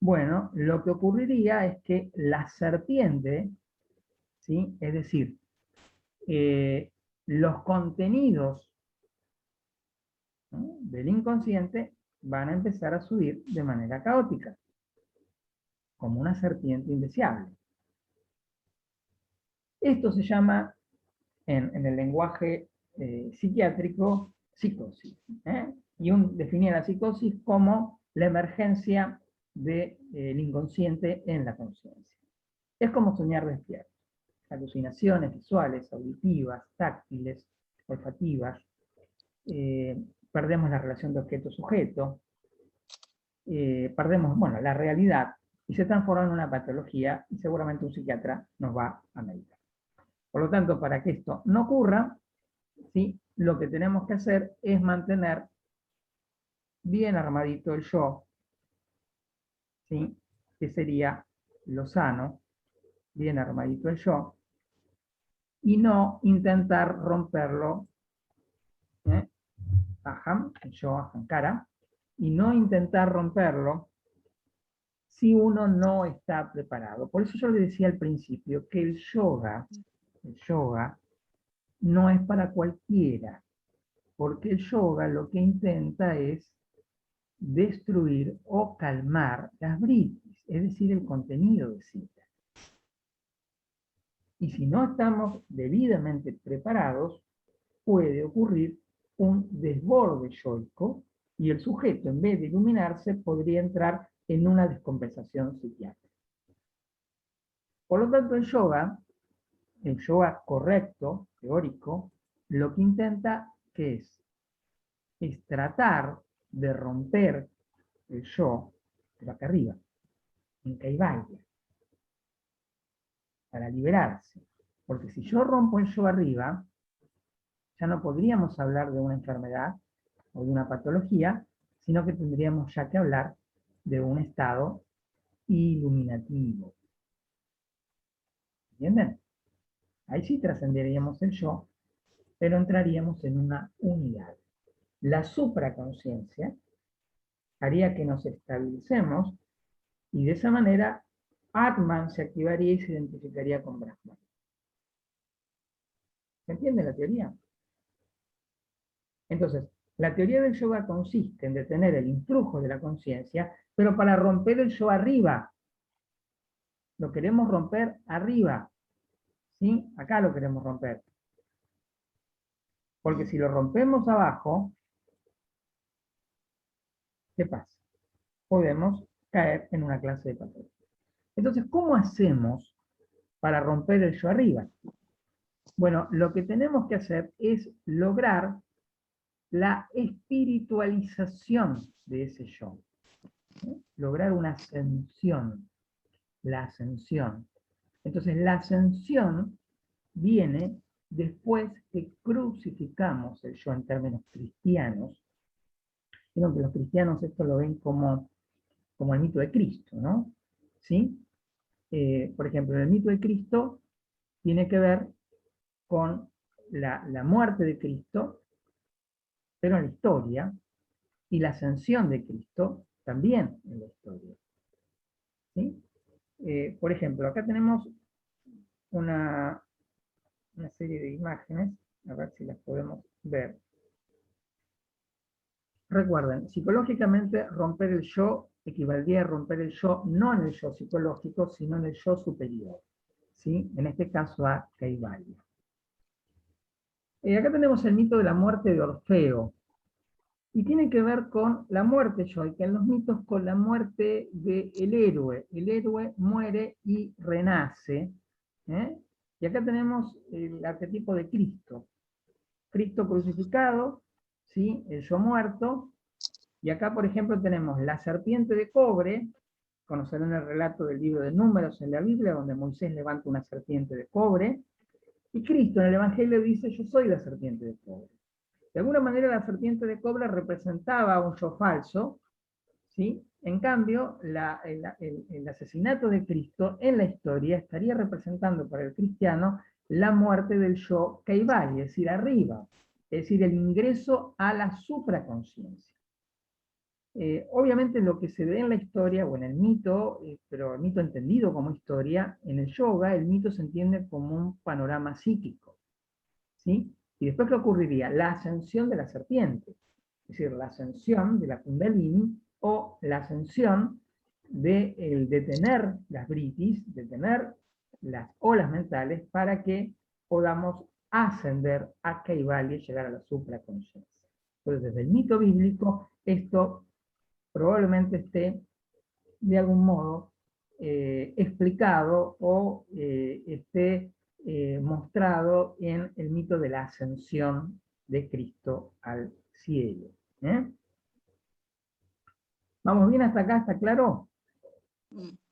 Bueno, lo que ocurriría es que la serpiente, ¿sí?, es decir, los contenidos, ¿no?, del inconsciente van a empezar a subir de manera caótica, como una serpiente indeseable. Esto se llama, en el lenguaje psiquiátrico, psicosis. Y definía la psicosis como la emergencia del inconsciente en la conciencia. Es como soñar despierto. Alucinaciones visuales, auditivas, táctiles, olfativas, perdemos la relación de objeto-sujeto, perdemos, bueno, la realidad, y se transforma en una patología, y seguramente un psiquiatra nos va a medicar. Por lo tanto, para que esto no ocurra, ¿sí?, lo que tenemos que hacer es mantener bien armadito el yo, ¿sí?, que sería lo sano, bien armadito el yo, y no intentar romperlo, aham, el yo ahankara, y no intentar romperlo si uno no está preparado. Por eso yo le decía al principio que el yoga no es para cualquiera, porque el yoga lo que intenta es destruir o calmar las vritis, es decir, el contenido de Sita. Y si no estamos debidamente preparados, puede ocurrir un desborde yoico y el sujeto, en vez de iluminarse, podría entrar en una descompensación psiquiátrica. Por lo tanto, el yoga correcto, teórico, lo que intenta que es tratar de romper el yo, pero acá arriba, en Kaivalya, para liberarse. Porque si yo rompo el yo arriba, ya no podríamos hablar de una enfermedad o de una patología, sino que tendríamos ya que hablar de un estado iluminativo. ¿Entienden? Ahí sí trascenderíamos el yo, pero entraríamos en una unidad. La supraconciencia haría que nos estabilicemos y de esa manera Atman se activaría y se identificaría con Brahman. ¿Se entiende la teoría? Entonces, la teoría del yoga consiste en detener el influjo de la conciencia, pero para romper el yo arriba. Lo queremos romper arriba. ¿Sí? Acá lo queremos romper. Porque si lo rompemos abajo, ¿qué pasa? Podemos caer en una clase de patología. Entonces, ¿cómo hacemos para romper el yo arriba? Bueno, lo que tenemos que hacer es lograr la espiritualización de ese yo. Lograr una ascensión. La ascensión. Entonces, la ascensión viene después que crucificamos el yo en términos cristianos. Creo que los cristianos esto lo ven como el mito de Cristo, ¿no? ¿Sí? Por ejemplo, el mito de Cristo tiene que ver con la muerte de Cristo, pero en la historia, y la ascensión de Cristo también en la historia. ¿Sí? Por ejemplo, acá tenemos una serie de imágenes, a ver si las podemos ver. Recuerden, psicológicamente romper el yo equivaldría a romper el yo no en el yo psicológico, sino en el yo superior. ¿Sí? En este caso a Kaivalya. Acá tenemos el mito de la muerte de Orfeo. Y tiene que ver con la muerte yoica en los mitos, con la muerte del héroe. El héroe muere y renace. Y acá tenemos el arquetipo de Cristo. Cristo crucificado, ¿sí? El yo muerto. Y acá, por ejemplo, tenemos la serpiente de cobre. Conocerán el relato del libro de Números en la Biblia, donde Moisés levanta una serpiente de cobre. Y Cristo en el Evangelio dice, yo soy la serpiente de cobre. De alguna manera la serpiente de cobre representaba un yo falso, ¿sí? En cambio, el asesinato de Cristo en la historia estaría representando para el cristiano la muerte del yo Kaivalya, es decir, arriba, es decir, el ingreso a la supraconciencia. Obviamente lo que se ve en la historia o en el mito, pero el mito entendido como historia, en el yoga el mito se entiende como un panorama psíquico, ¿sí? Y después, ¿qué ocurriría? La ascensión de la serpiente, es decir, la ascensión de la kundalini o la ascensión de detener las vritis, detener las olas mentales para que podamos ascender a Kaivalya y llegar a la supraconciencia. Entonces, desde el mito bíblico, esto probablemente esté de algún modo explicado o esté mostrado en el mito de la ascensión de Cristo al cielo. ¿Eh? ¿Vamos bien hasta acá? ¿Está claro?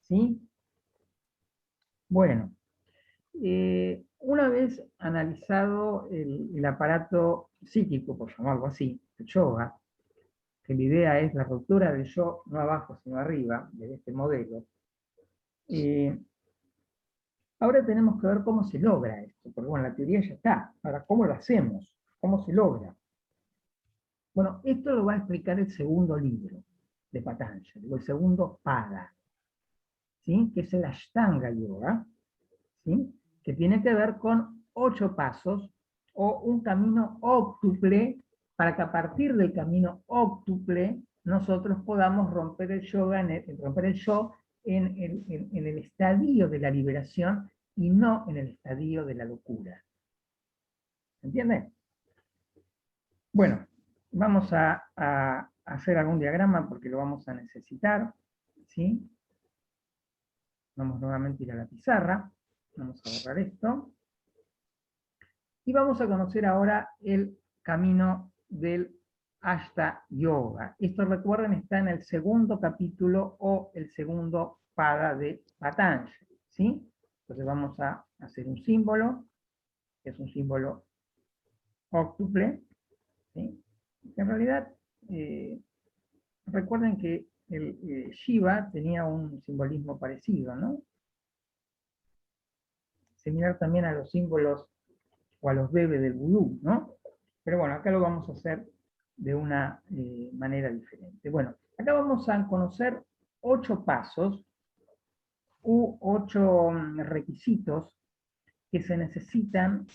¿Sí? Bueno, una vez analizado el aparato psíquico, por llamarlo así, el yoga, que la idea es la ruptura del yo no abajo sino arriba, de este modelo, ahora tenemos que ver cómo se logra esto, porque bueno, la teoría ya está. Ahora, ¿cómo lo hacemos? ¿Cómo se logra? Bueno, esto lo va a explicar el segundo libro de Patanjali, o el segundo Pada, ¿sí? Que es el Ashtanga Yoga, ¿sí? Que tiene que ver con 8 pasos o un camino óctuple para que a partir del camino óctuple nosotros podamos romper el yoga, romper el yo en el estadio de la liberación y no en el estadio de la locura. ¿Se entiende? Bueno, vamos a hacer algún diagrama porque lo vamos a necesitar, ¿sí? Vamos nuevamente a ir a la pizarra, vamos a borrar esto, y vamos a conocer ahora el camino del Ashta Yoga. Esto, recuerden, está en el segundo capítulo o el segundo pada de Patanjali, ¿sí? Entonces vamos a hacer un símbolo, que es un símbolo óctuple, ¿sí? En realidad, recuerden que el Shiva tenía un simbolismo parecido, ¿no? Similar también a los símbolos o a los bebés del vudú, ¿no? Pero bueno, acá lo vamos a hacer de una manera diferente. Bueno, acá vamos a conocer 8 pasos u 8 requisitos que se necesitan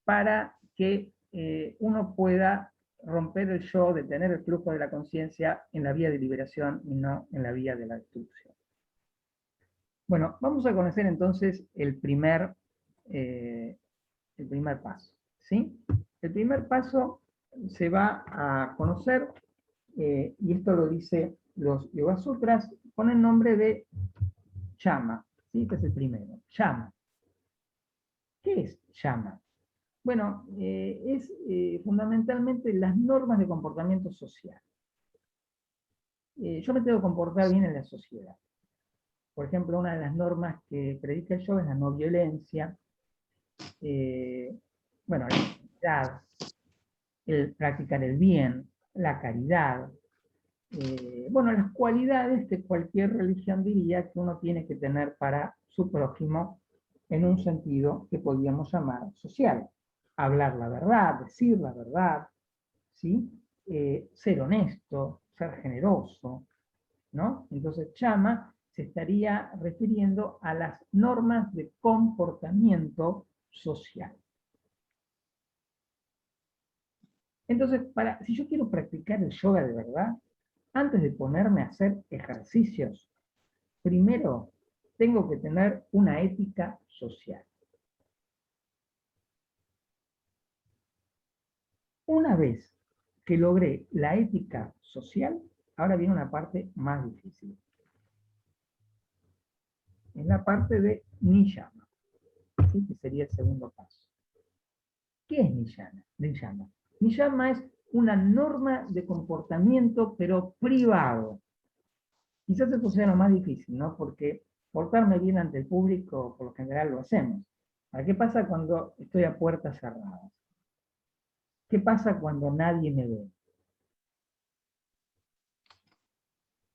para que uno pueda romper el yo, detener el flujo de la conciencia en la vía de liberación y no en la vía de la destrucción. Bueno, vamos a conocer entonces el primer paso, ¿sí? El primer paso se va a conocer, y esto lo dice los Yoga Sutras, con el nombre de Yama, ¿sí? Este es el primero, Yama. ¿Qué es Yama? Bueno, es fundamentalmente las normas de comportamiento social. Yo me tengo que comportar bien en la sociedad. Por ejemplo, una de las normas que predica el yoga es la no violencia, bueno, la integridad, el practicar el bien, la caridad, bueno, las cualidades que cualquier religión diría que uno tiene que tener para su prójimo en un sentido que podríamos llamar social. Hablar la verdad, decir la verdad, ¿sí? Ser honesto, ser generoso, ¿no? Entonces Chama se estaría refiriendo a las normas de comportamiento social. Entonces, si yo quiero practicar el yoga de verdad, antes de ponerme a hacer ejercicios, primero tengo que tener una ética social. Una vez que logré la ética social, ahora viene una parte más difícil. Es la parte de Niyama, ¿sí? Que sería el segundo paso. ¿Qué es Niyama? Niyama es una norma de comportamiento, pero privado. Quizás esto sea lo más difícil, ¿no? Porque portarme bien ante el público, por lo general lo hacemos. ¿Qué pasa cuando estoy a puertas cerradas? ¿Qué pasa cuando nadie me ve?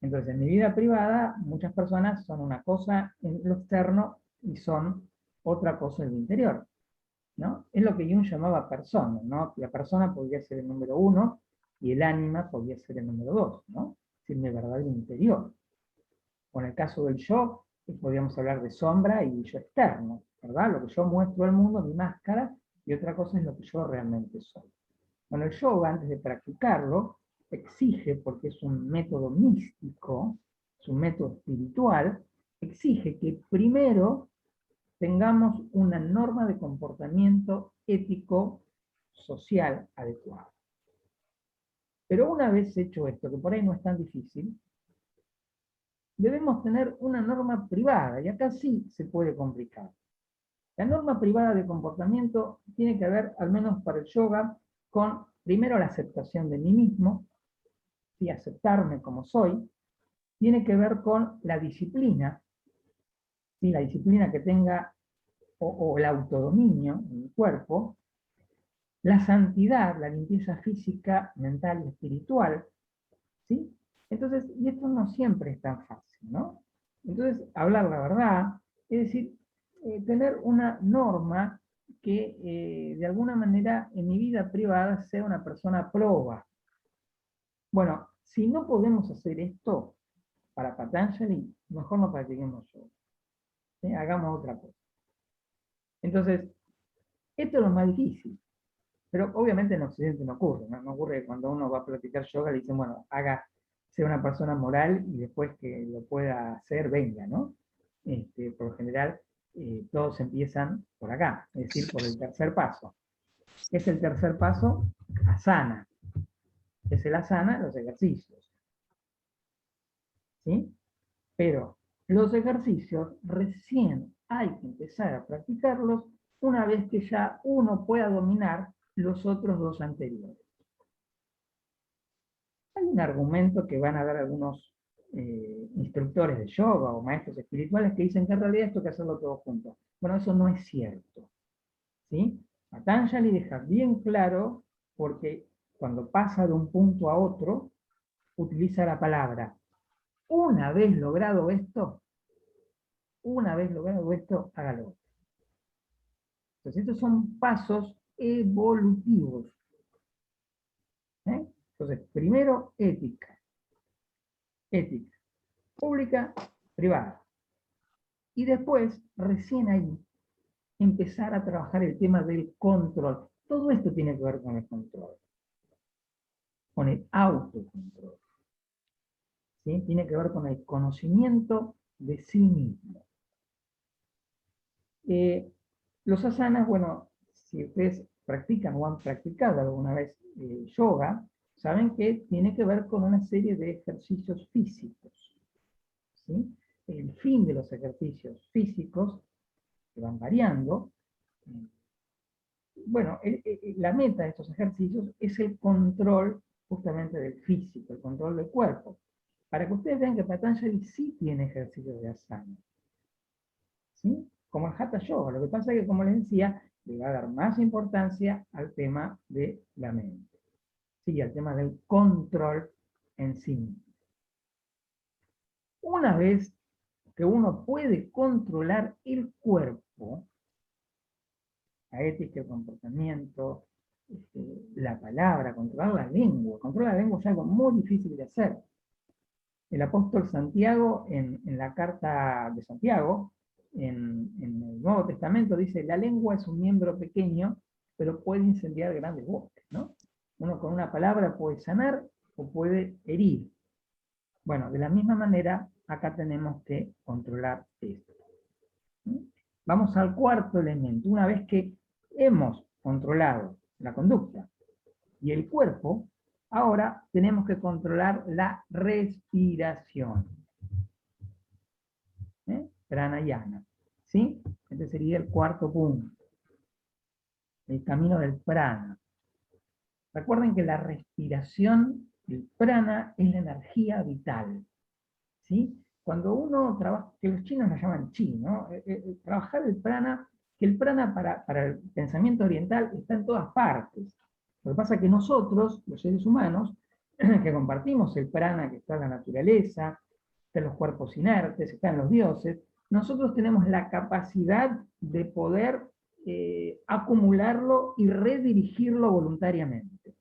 Entonces, en mi vida privada, muchas personas son una cosa en lo externo y son otra cosa en lo interior, ¿no? Es lo que Jung llamaba persona, ¿no? La persona podría ser el número 1 y el ánima podría ser el número 2, ¿no? Es decir, mi verdadero interior. O en el caso del yo, podríamos hablar de sombra y yo externo, ¿verdad? Lo que yo muestro al mundo, mi máscara, y otra cosa es lo que yo realmente soy. Bueno, el yoga, antes de practicarlo, exige, porque es un método místico, es un método espiritual, exige que primero tengamos una norma de comportamiento ético social adecuada. Pero una vez hecho esto, que por ahí no es tan difícil, debemos tener una norma privada, y acá sí se puede complicar. La norma privada de comportamiento tiene que ver, al menos para el yoga, con, primero, la aceptación de mí mismo, y aceptarme como soy. Tiene que ver con la disciplina, ¿sí? La disciplina que tenga, o el autodominio en mi cuerpo, la santidad, la limpieza física, mental y espiritual, ¿sí? Entonces, y esto no siempre es tan fácil, ¿no? Entonces, hablar la verdad, es decir, tener una norma que de alguna manera en mi vida privada sea una persona proba. Bueno, si no podemos hacer esto para Patanjali, mejor no practiquemos yoga, ¿sí? Hagamos otra cosa. Entonces, esto es lo más difícil. Pero obviamente en Occidente no ocurre, ¿no? No ocurre que cuando uno va a practicar yoga le dicen, bueno, sea una persona moral y después que lo pueda hacer, venga, ¿no? Por lo general, todos empiezan por acá, es decir, por el tercer paso. ¿Qué es el tercer paso? Asana. Es el asana, los ejercicios. ¿Sí? Pero los ejercicios recién hay que empezar a practicarlos una vez que ya uno pueda dominar los otros dos anteriores. Hay un argumento que van a dar algunos instructores de yoga o maestros espirituales que dicen que en realidad esto hay que hacerlo todo junto. Bueno, eso no es cierto, ¿sí? Patanjali deja bien claro, porque cuando pasa de un punto a otro, utiliza la palabra. Una vez logrado esto, hágalo. Entonces, estos son pasos evolutivos. ¿Eh? Entonces, primero, ética. Ética. Pública, privada. Y después, recién ahí, empezar a trabajar el tema del control. Todo esto tiene que ver con el control. Con el autocontrol. ¿Sí? Tiene que ver con el conocimiento de sí mismo. Los asanas, bueno, si ustedes practican o han practicado alguna vez yoga, saben que tiene que ver con una serie de ejercicios físicos. ¿Sí? El fin de los ejercicios físicos, que van variando, bueno, la meta de estos ejercicios es el control justamente del físico, el control del cuerpo. Para que ustedes vean que Patanjali sí tiene ejercicios de asana. ¿Sí? Como el Hatha Yoga. Lo que pasa es que, como les decía, le va a dar más importancia al tema de la mente. Sí, al tema del control en sí mismo. Una vez que uno puede controlar el cuerpo, la ética, el comportamiento, la palabra, controlar la lengua. Controlar la lengua es algo muy difícil de hacer. El apóstol Santiago, en la carta de Santiago, en el Nuevo Testamento, dice, la lengua es un miembro pequeño, pero puede incendiar grandes bosques, ¿no? Uno con una palabra puede sanar o puede herir. Bueno, de la misma manera, acá tenemos que controlar esto. Vamos al cuarto elemento. Una vez que hemos controlado la conducta y el cuerpo, ahora tenemos que controlar la respiración. Pranayama. ¿Sí? Este sería el cuarto punto. El camino del prana. Recuerden que la respiración, el prana, es la energía vital. ¿Sí? Cuando uno trabaja, que los chinos la llaman chi, ¿no? Trabajar el prana, que el prana para el pensamiento oriental está en todas partes. Lo que pasa es que nosotros, los seres humanos, que compartimos el prana que está en la naturaleza, está en los cuerpos inertes, está en los dioses, nosotros tenemos la capacidad de poder acumularlo y redirigirlo voluntariamente.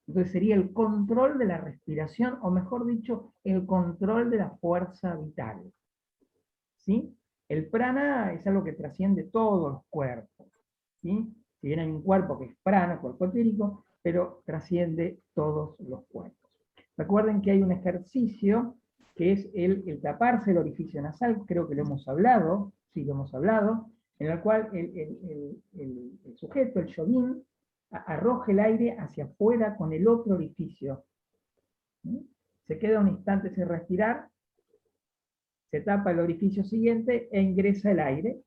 Entonces sería el control de la respiración, o mejor dicho, el control de la fuerza vital. ¿Sí? El prana es algo que trasciende todos los cuerpos. ¿Sí? Si bien hay un cuerpo que es prana, cuerpo etérico, pero trasciende todos los cuerpos. Recuerden que hay un ejercicio que es el taparse el orificio nasal, creo que lo hemos hablado, sí, lo hemos hablado, en el cual el sujeto, el yogin, arroja el aire hacia afuera con el otro orificio. ¿Sí? Se queda un instante sin respirar, se tapa el orificio siguiente e ingresa el aire,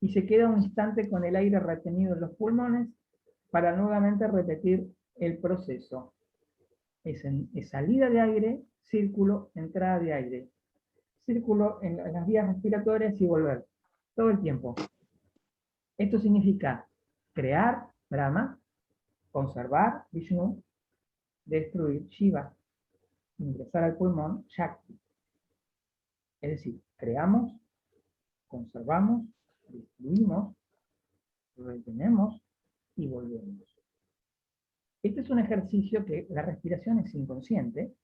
y se queda un instante con el aire retenido en los pulmones para nuevamente repetir el proceso. Es salida de aire, círculo, entrada de aire. Círculo en las vías respiratorias y volver. Todo el tiempo. Esto significa crear, Brahma, conservar, Vishnu, destruir, Shiva, ingresar al pulmón, Shakti. Es decir, creamos, conservamos, destruimos, retenemos y volvemos. Este es un ejercicio que la respiración es inconsciente,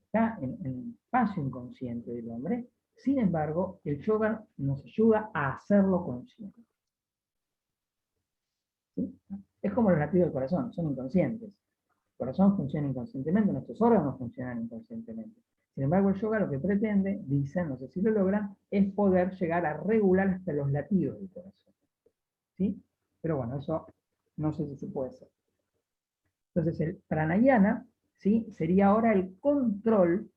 está en el espacio inconsciente del hombre. Sin embargo, el yoga nos ayuda a hacerlo consciente. ¿Sí? Es como los latidos del corazón, son inconscientes. El corazón funciona inconscientemente, nuestros órganos funcionan inconscientemente. Sin embargo, el yoga lo que pretende, dicen, no sé si lo logran, es poder llegar a regular hasta los latidos del corazón. ¿Sí? Pero bueno, eso no sé si se puede hacer. Entonces, el pranayana, ¿sí?, sería ahora el control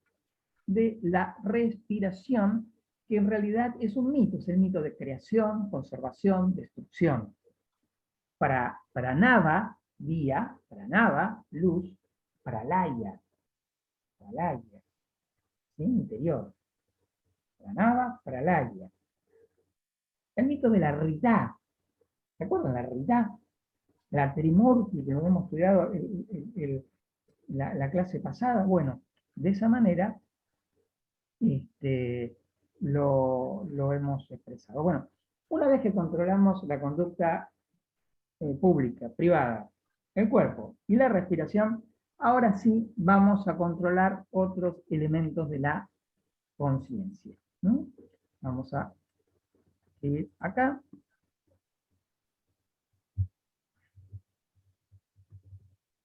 de la respiración, que en realidad es un mito, es el mito de creación, conservación, destrucción. Para pranava, día, pranava, luz, pralaya, ¿sí?, interior. Pranava, pralaya. El mito de la Rita. ¿Se acuerdan la Rita? La Trimurti, que lo hemos estudiado la clase pasada. Bueno, de esa manera lo hemos expresado. Bueno, una vez que controlamos la conducta pública, privada, el cuerpo y la respiración, ahora sí vamos a controlar otros elementos de la conciencia. Vamos a escribir acá.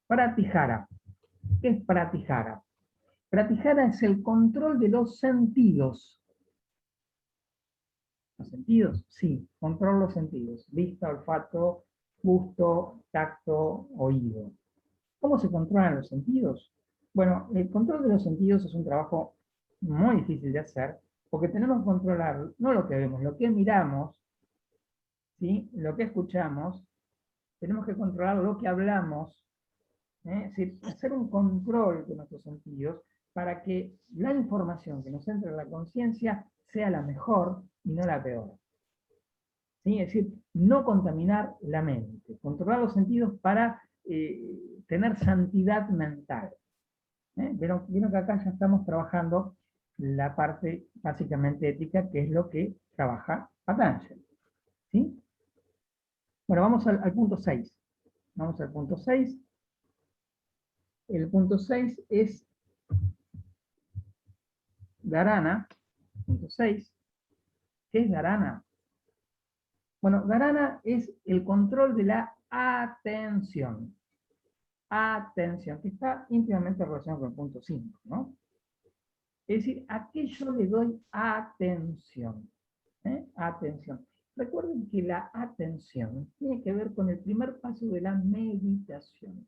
Pratihara. ¿Qué es Pratihara? Pratihara es el control de los sentidos. ¿Los sentidos? Sí, control los sentidos. Vista, olfato, gusto, tacto, oído. ¿Cómo se controlan los sentidos? Bueno, el control de los sentidos es un trabajo muy difícil de hacer, porque tenemos que controlar no lo que vemos, lo que miramos, ¿sí?, lo que escuchamos, tenemos que controlar lo que hablamos, es decir, hacer un control de nuestros sentidos para que la información que nos entra en la conciencia sea la mejor y no la peor. ¿Sí? Es decir, no contaminar la mente, controlar los sentidos para tener santidad mental. Vieron que acá ya estamos trabajando la parte básicamente ética, que es lo que trabaja Patanjali. ¿Sí? Bueno, vamos al punto 6. Vamos al punto 6. El punto 6 es Dharana. Punto 6. ¿Qué es Dharana? Bueno, Dharana es el control de la atención. Atención, que está íntimamente relacionado con el punto 5, ¿no? Es decir, ¿a qué yo le doy atención? Atención. Recuerden que la atención tiene que ver con el primer paso de la meditación.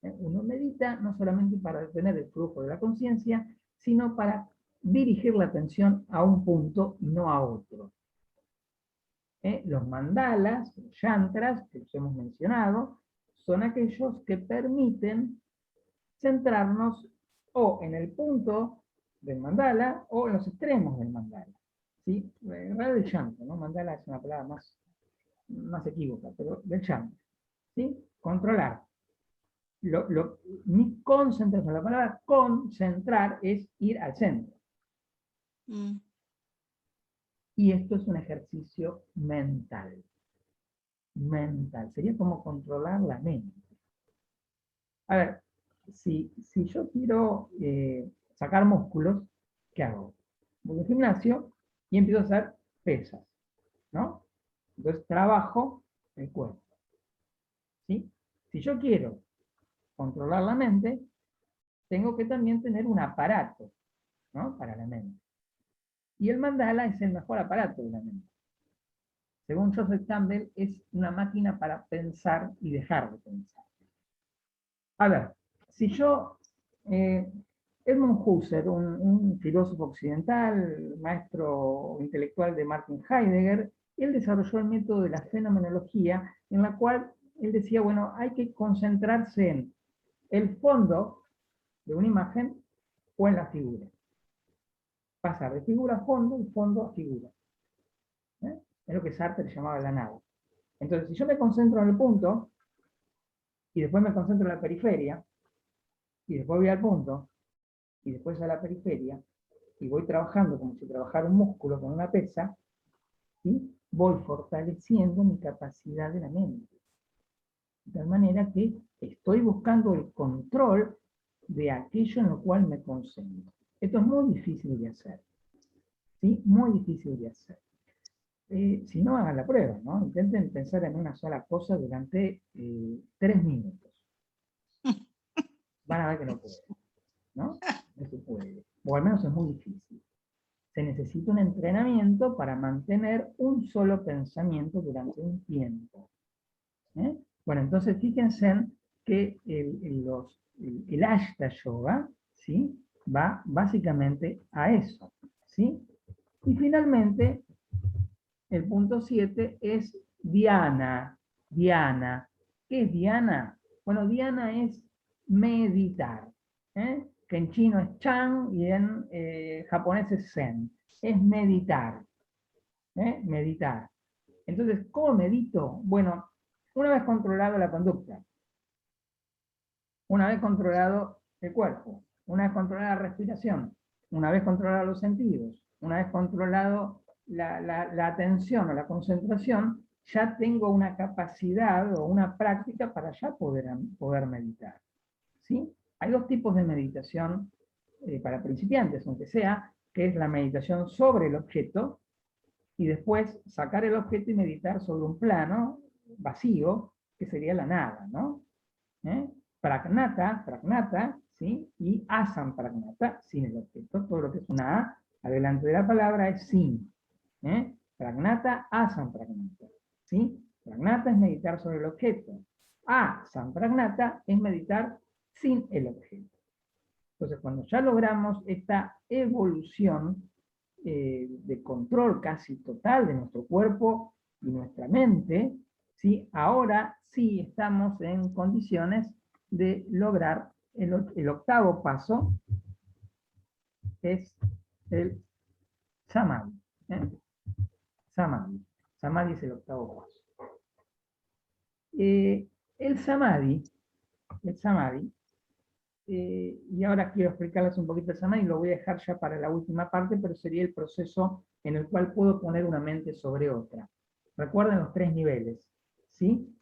Uno medita no solamente para detener el flujo de la conciencia, sino para dirigir la atención a un punto y no a otro. Los mandalas, los yantras, que los hemos mencionado, son aquellos que permiten centrarnos o en el punto del mandala o en los extremos del mandala. ¿Sí? En realidad del yantra, ¿no? Mandala es una palabra más equívoca, pero del yantra. ¿Sí? Controlar. Ni concentración, la palabra concentrar es ir al centro. Y esto es un ejercicio mental. Mental. Sería como controlar la mente. A ver, si yo quiero sacar músculos, ¿qué hago? Voy al gimnasio y empiezo a hacer pesas, ¿no? Entonces trabajo el cuerpo. ¿Sí? Si yo quiero controlar la mente, tengo que también tener un aparato, ¿no?, para la mente. Y el mandala es el mejor aparato de la mente. según Joseph Campbell, es una máquina para pensar y dejar de pensar. A ver, si yo, Edmund Husserl, un filósofo occidental, maestro intelectual de Martin Heidegger, él desarrolló el método de la fenomenología, en la cual él decía, bueno, hay que concentrarse en el fondo de una imagen o en la figura. Pasar de figura a fondo y fondo a figura. Es lo que Sartre llamaba la nada. Entonces, si yo me concentro en el punto, y después me concentro en la periferia, y después voy al punto, y después a la periferia, y voy trabajando como si trabajara un músculo con una pesa, ¿sí? Voy fortaleciendo mi capacidad de la mente. De tal manera que estoy buscando el control de aquello en lo cual me concentro. Esto es muy difícil de hacer. ¿Sí? Muy difícil de hacer. Si no, hagan la prueba, ¿no? Intenten pensar en una sola cosa durante 3 minutos. Van a ver que no pueden, ¿no? No se puede. O al menos es muy difícil. Se necesita un entrenamiento para mantener un solo pensamiento durante un tiempo. Bueno, entonces fíjense que el Ashta Yoga, ¿sí? Va básicamente a eso, ¿sí? Y finalmente, el punto 7 es Dhyana. Dhyana. ¿Qué es Dhyana? Bueno, Dhyana es meditar, que en chino es Chan y en japonés es Zen. Es meditar. Meditar. Entonces, ¿cómo medito? Bueno, una vez controlado la conducta, una vez controlado el cuerpo, una vez controlada la respiración, una vez controlado los sentidos, una vez controlado la atención o la concentración, ya tengo una capacidad o una práctica para ya poder meditar. ¿Sí? Hay 2 tipos de meditación para principiantes, aunque sea, que es la meditación sobre el objeto, y después sacar el objeto y meditar sobre un plano vacío, que sería la nada, ¿no? Pragnata, ¿sí? Y asampragnata, sin el objeto. Todo lo que es una A, adelante de la palabra es sin. Pragnata, asampragnata, ¿sí? Pragnata es meditar sobre el objeto. Asampragnata es meditar sin el objeto. Entonces, cuando ya logramos esta evolución de control casi total de nuestro cuerpo y nuestra mente, ¿sí? Ahora sí estamos en condiciones de lograr el octavo paso, que es el Samadhi. Samadhi. Samadhi es el octavo paso. El Samadhi, y ahora quiero explicarles un poquito el Samadhi, lo voy a dejar ya para la última parte, pero sería el proceso en el cual puedo poner una mente sobre otra. Recuerden los 3 niveles, ¿sí?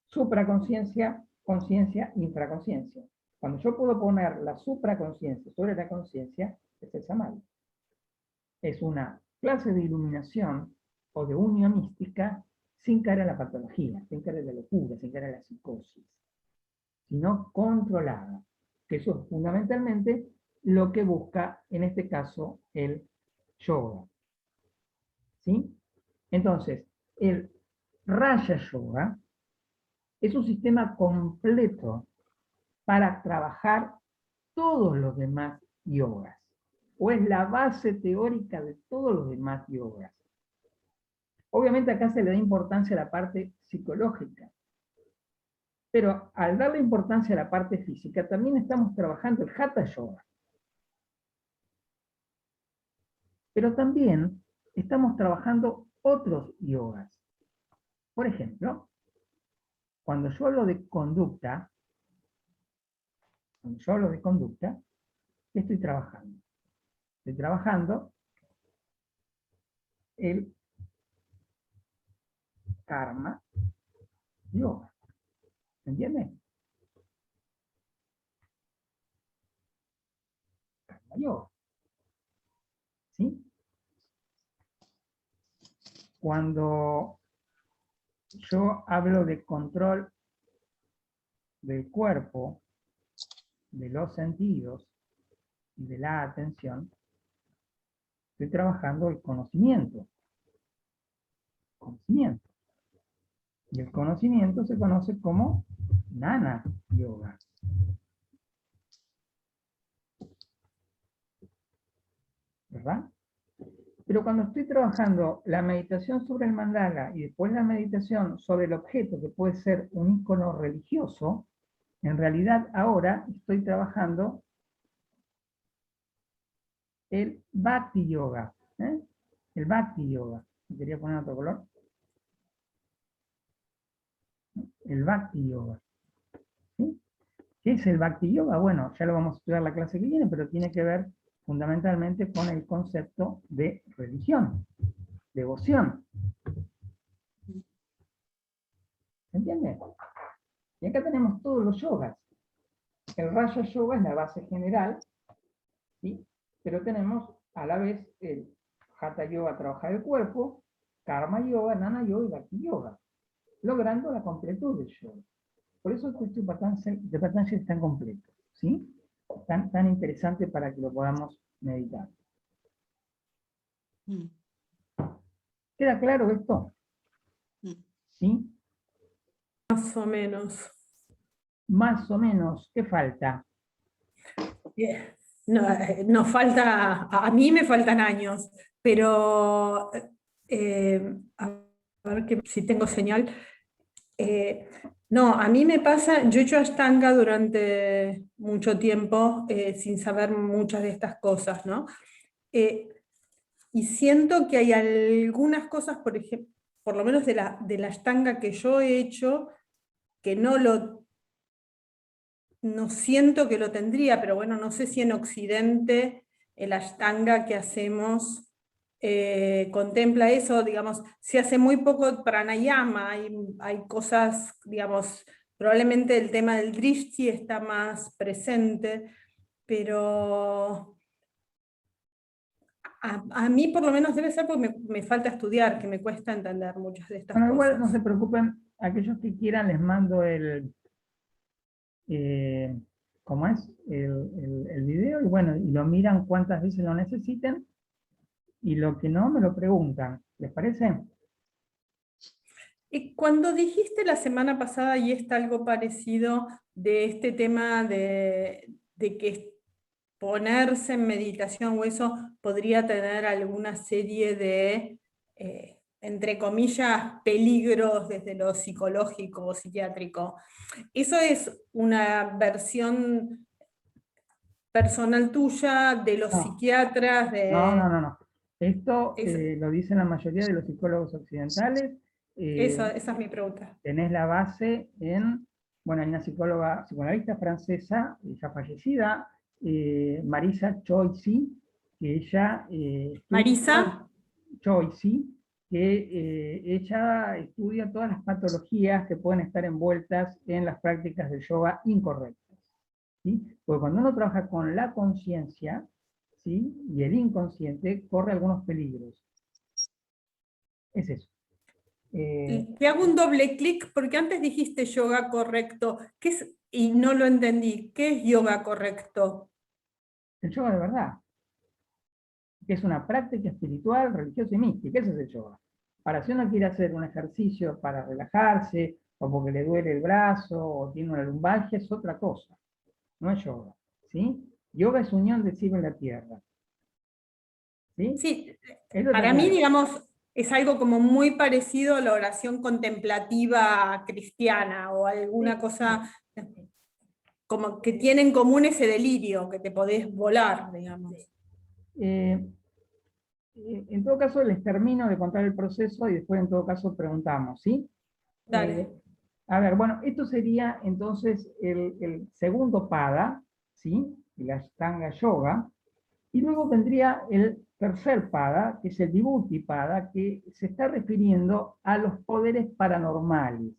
Supraconsciencia, conciencia, infraconsciencia. Cuando yo puedo poner la supraconsciencia sobre la conciencia, es el Samadhi. Es una clase de iluminación o de unión mística sin caer en la patología, sin caer en la locura, sin caer en la psicosis, sino controlada. Que eso es fundamentalmente lo que busca, en este caso, el yoga. ¿Sí? Entonces, el Raja Yoga es un sistema completo para trabajar todos los demás yogas, o es la base teórica de todos los demás yogas. Obviamente acá se le da importancia a la parte psicológica, pero al darle importancia a la parte física, también estamos trabajando el Hatha Yoga. Pero también estamos trabajando otros yogas. Por ejemplo, cuando yo hablo de conducta, ¿qué estoy trabajando? Estoy trabajando el karma yoga. ¿Se entiende? Karma yoga. ¿Sí? Cuando yo hablo de control del cuerpo, de los sentidos y de la atención, estoy trabajando el conocimiento. conocimiento. Y el conocimiento se conoce como Jnana Yoga. ¿Verdad? Pero cuando estoy trabajando la meditación sobre el mandala y después la meditación sobre el objeto, que puede ser un ícono religioso, en realidad ahora estoy trabajando el Bhakti Yoga. El Bhakti Yoga. ¿Quería poner otro color? El Bhakti Yoga. ¿Sí? ¿Qué es el Bhakti Yoga? Bueno, ya lo vamos a estudiar la clase que viene, pero tiene que ver fundamentalmente con el concepto de religión, devoción. ¿Se entiende? Y acá tenemos todos los yogas. El Raja Yoga es la base general, ¿sí? Pero tenemos a la vez el Hatha Yoga, trabajar el cuerpo, Karma Yoga, Jnana Yoga y Bhakti Yoga, logrando la completud del yoga. Por eso este de Patanjali es tan completo, ¿sí? Tan interesante para que lo podamos meditar. ¿Queda claro esto? ¿Sí? Más o menos. Más o menos, ¿qué falta? No, nos falta, a mí me faltan años, pero a ver si tengo señal. No, a mí me pasa, yo he hecho Ashtanga durante mucho tiempo sin saber muchas de estas cosas, ¿no? Y siento que hay algunas cosas, por ejemplo, por lo menos de la Ashtanga que yo he hecho, que no siento que lo tendría, pero bueno, no sé si en Occidente el Ashtanga que hacemos contempla eso, digamos, se hace muy poco pranayama, hay cosas, digamos, probablemente el tema del drishti está más presente, pero a mí por lo menos debe ser porque me falta estudiar, que me cuesta entender muchas de estas Bueno, igual cosas. no se preocupen, aquellos que quieran les mando ¿cómo es? El video, y bueno, y lo miran cuántas veces lo necesiten, y lo que no, me lo preguntan. ¿Les parece? Y cuando dijiste la semana pasada, y está algo parecido, de este tema de que ponerse en meditación o eso podría tener alguna serie de, entre comillas, peligros desde lo psicológico o psiquiátrico. ¿Eso es una versión personal tuya, de los No, psiquiatras, de no. Esto eso? lo dicen la mayoría de los psicólogos occidentales. Esa es mi pregunta. Tenés la base en, bueno, hay una psicóloga, psicoanalista francesa, ya fallecida, Marisa Choisy, que ella Marisa. Choisy, que ella estudia todas las patologías que pueden estar envueltas en las prácticas de yoga incorrectas. ¿Sí? Porque cuando uno trabaja con la conciencia, ¿sí? Y el inconsciente, corre algunos peligros. Es eso. Te hago un doble clic porque antes dijiste yoga correcto. ¿Qué es? Y no lo entendí. ¿Qué es yoga correcto? El yoga de verdad, que es una práctica espiritual, religiosa y mística. Ese es el yoga. Para si uno quiere hacer un ejercicio para relajarse, o porque le duele el brazo, o tiene una lumbalgia, es otra cosa. No es yoga. ¿Sí? Yoga es unión del cielo y la tierra. ¿Sí? Sí, Eso está para mí, claro. digamos, es algo como muy parecido a la oración contemplativa cristiana o alguna Sí. cosa como que tiene en común ese delirio, que te podés volar, digamos. En todo caso, les termino de contar el proceso y después, en todo caso, preguntamos, ¿sí? Dale. A ver, bueno, esto sería entonces el segundo pada, ¿sí? El Ashtanga Yoga, y luego vendría el tercer pada, que es el Vibhuti Pada, que se está refiriendo a los poderes paranormales.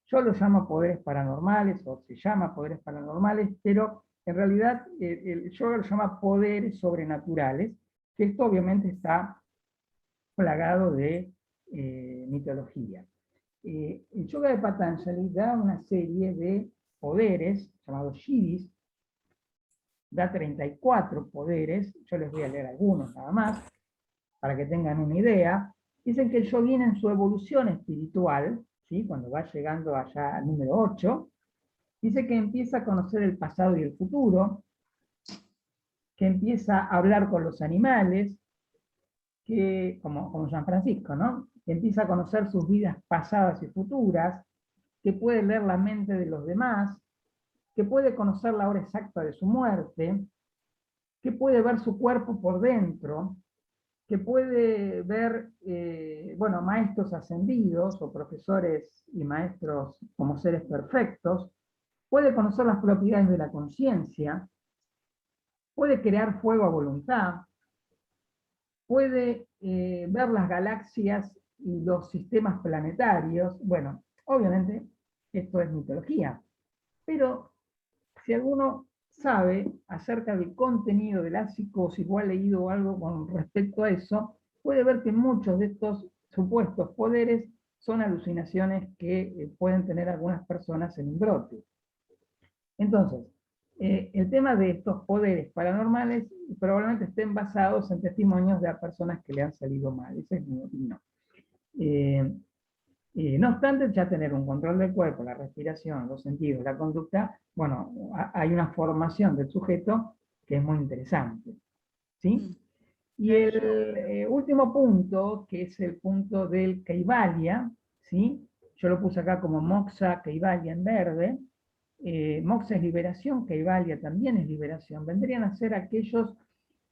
Yo lo llamo poderes paranormales, o se llama poderes paranormales, pero en realidad el yoga lo llama poderes sobrenaturales, que esto obviamente está plagado de mitología. El yoga de Patanjali da una serie de poderes llamados Siddhis, da 34 poderes, yo les voy a leer algunos nada más, para que tengan una idea. Dicen que el yogín en su evolución espiritual, ¿sí? Cuando va llegando allá al número 8, dice que empieza a conocer el pasado y el futuro, que empieza a hablar con los animales, que, como San Francisco, ¿no? Que empieza a conocer sus vidas pasadas y futuras, que puede leer la mente de los demás, que puede conocer la hora exacta de su muerte, que puede ver su cuerpo por dentro, que puede ver, bueno, maestros ascendidos o profesores y maestros como seres perfectos, puede conocer las propiedades de la conciencia, puede crear fuego a voluntad, puede ver las galaxias y los sistemas planetarios. Bueno, obviamente esto es mitología, pero si alguno sabe acerca del contenido de la psicosis o ha leído algo con respecto a eso, puede ver que muchos de estos supuestos poderes son alucinaciones que pueden tener algunas personas en un brote. Entonces, el tema de estos poderes paranormales probablemente estén basados en testimonios de personas que le han salido mal. Esa es mi opinión. No obstante, ya tener un control del cuerpo, la respiración, los sentidos, la conducta, bueno, hay una formación del sujeto que es muy interesante. ¿Sí? Y el último punto, que es el punto del Kaivalya, ¿sí? Yo lo puse acá como Moksha Kaivalya en verde. Moksha es liberación, Kaivalya también es liberación. Vendrían a ser aquellos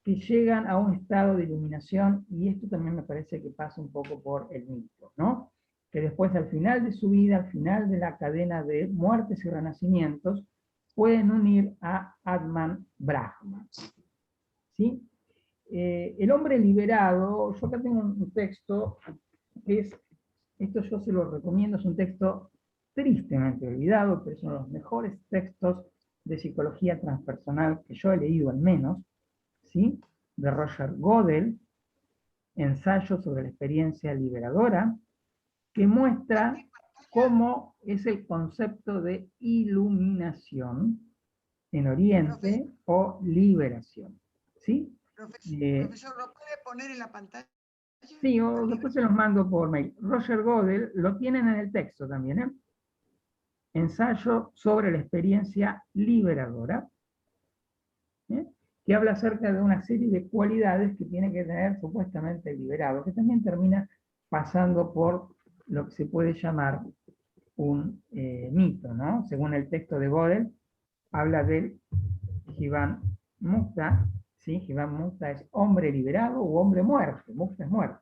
que llegan a un estado de iluminación, y esto también me parece que pasa un poco por el mito, ¿no? Que después, al final de su vida, al final de la cadena de muertes y renacimientos, pueden unir a Atman Brahma. ¿Sí? El hombre liberado, yo acá tengo un texto que es, esto yo se lo recomiendo, es un texto tristemente olvidado, pero son los mejores textos de psicología transpersonal que yo he leído al menos, ¿sí? De Roger Godel, Ensayo sobre la experiencia liberadora, que muestra cómo es el concepto de iluminación en Oriente o liberación. ¿Sí? Profesor, ¿lo puede poner en la pantalla? Sí, o después se los mando por mail. Roger Godel, lo tienen en el texto también, ¿eh? Ensayo sobre la experiencia liberadora, ¿eh? Que habla acerca de una serie de cualidades que tiene que tener supuestamente el liberado, que también termina pasando por lo que se puede llamar un mito, ¿no? Según el texto de Godel, habla del Jivan Mukta, ¿sí? Jivan Mukta es hombre liberado o hombre muerto, Mukta es muerto.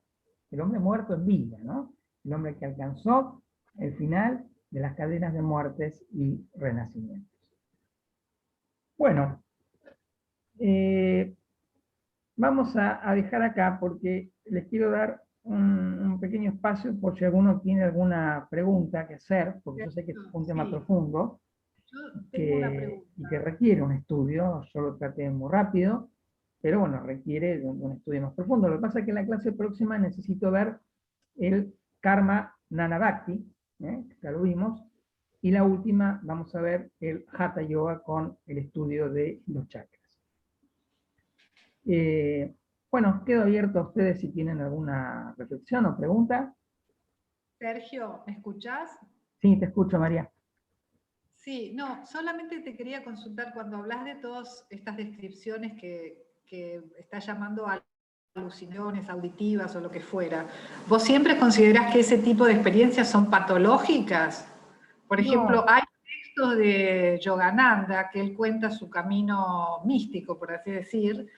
El hombre muerto es vida, ¿no? El hombre que alcanzó el final de las cadenas de muertes y renacimientos. Bueno, vamos a dejar acá porque les quiero dar un pequeño espacio por si alguno tiene alguna pregunta que hacer, porque yo sé que es un tema profundo y que requiere un estudio. Yo lo traté muy rápido, pero bueno, requiere de un estudio más profundo. Lo que pasa es que en la clase próxima necesito ver el Karma Nanavati, que ya lo vimos, y la última vamos a ver el Hatha Yoga con el estudio de los chakras. Bueno, quedo abierto a ustedes si tienen alguna reflexión o pregunta. Sergio, ¿me escuchás? Sí, te escucho, María. Sí, no, solamente te quería consultar cuando hablas de todas estas descripciones que estás llamando a alucinaciones auditivas o lo que fuera. ¿Vos siempre considerás que ese tipo de experiencias son patológicas? Por ejemplo, hay textos de Yogananda que él cuenta su camino místico, por así decir,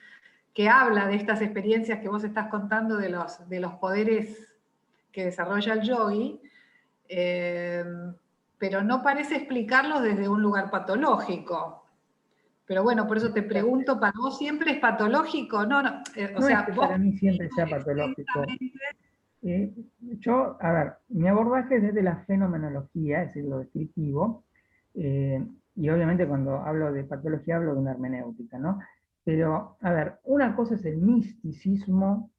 que habla de estas experiencias que vos estás contando de los poderes que desarrolla el yogi, pero no parece explicarlos desde un lugar patológico. Pero bueno, por eso te pregunto, ¿para vos siempre es patológico? No, no es que para mí siempre sea patológico. Yo, a ver, mi abordaje es desde la fenomenología, es decir, lo descriptivo, y obviamente cuando hablo de patología hablo de una hermenéutica, ¿no? Pero, a ver, una cosa es el misticismo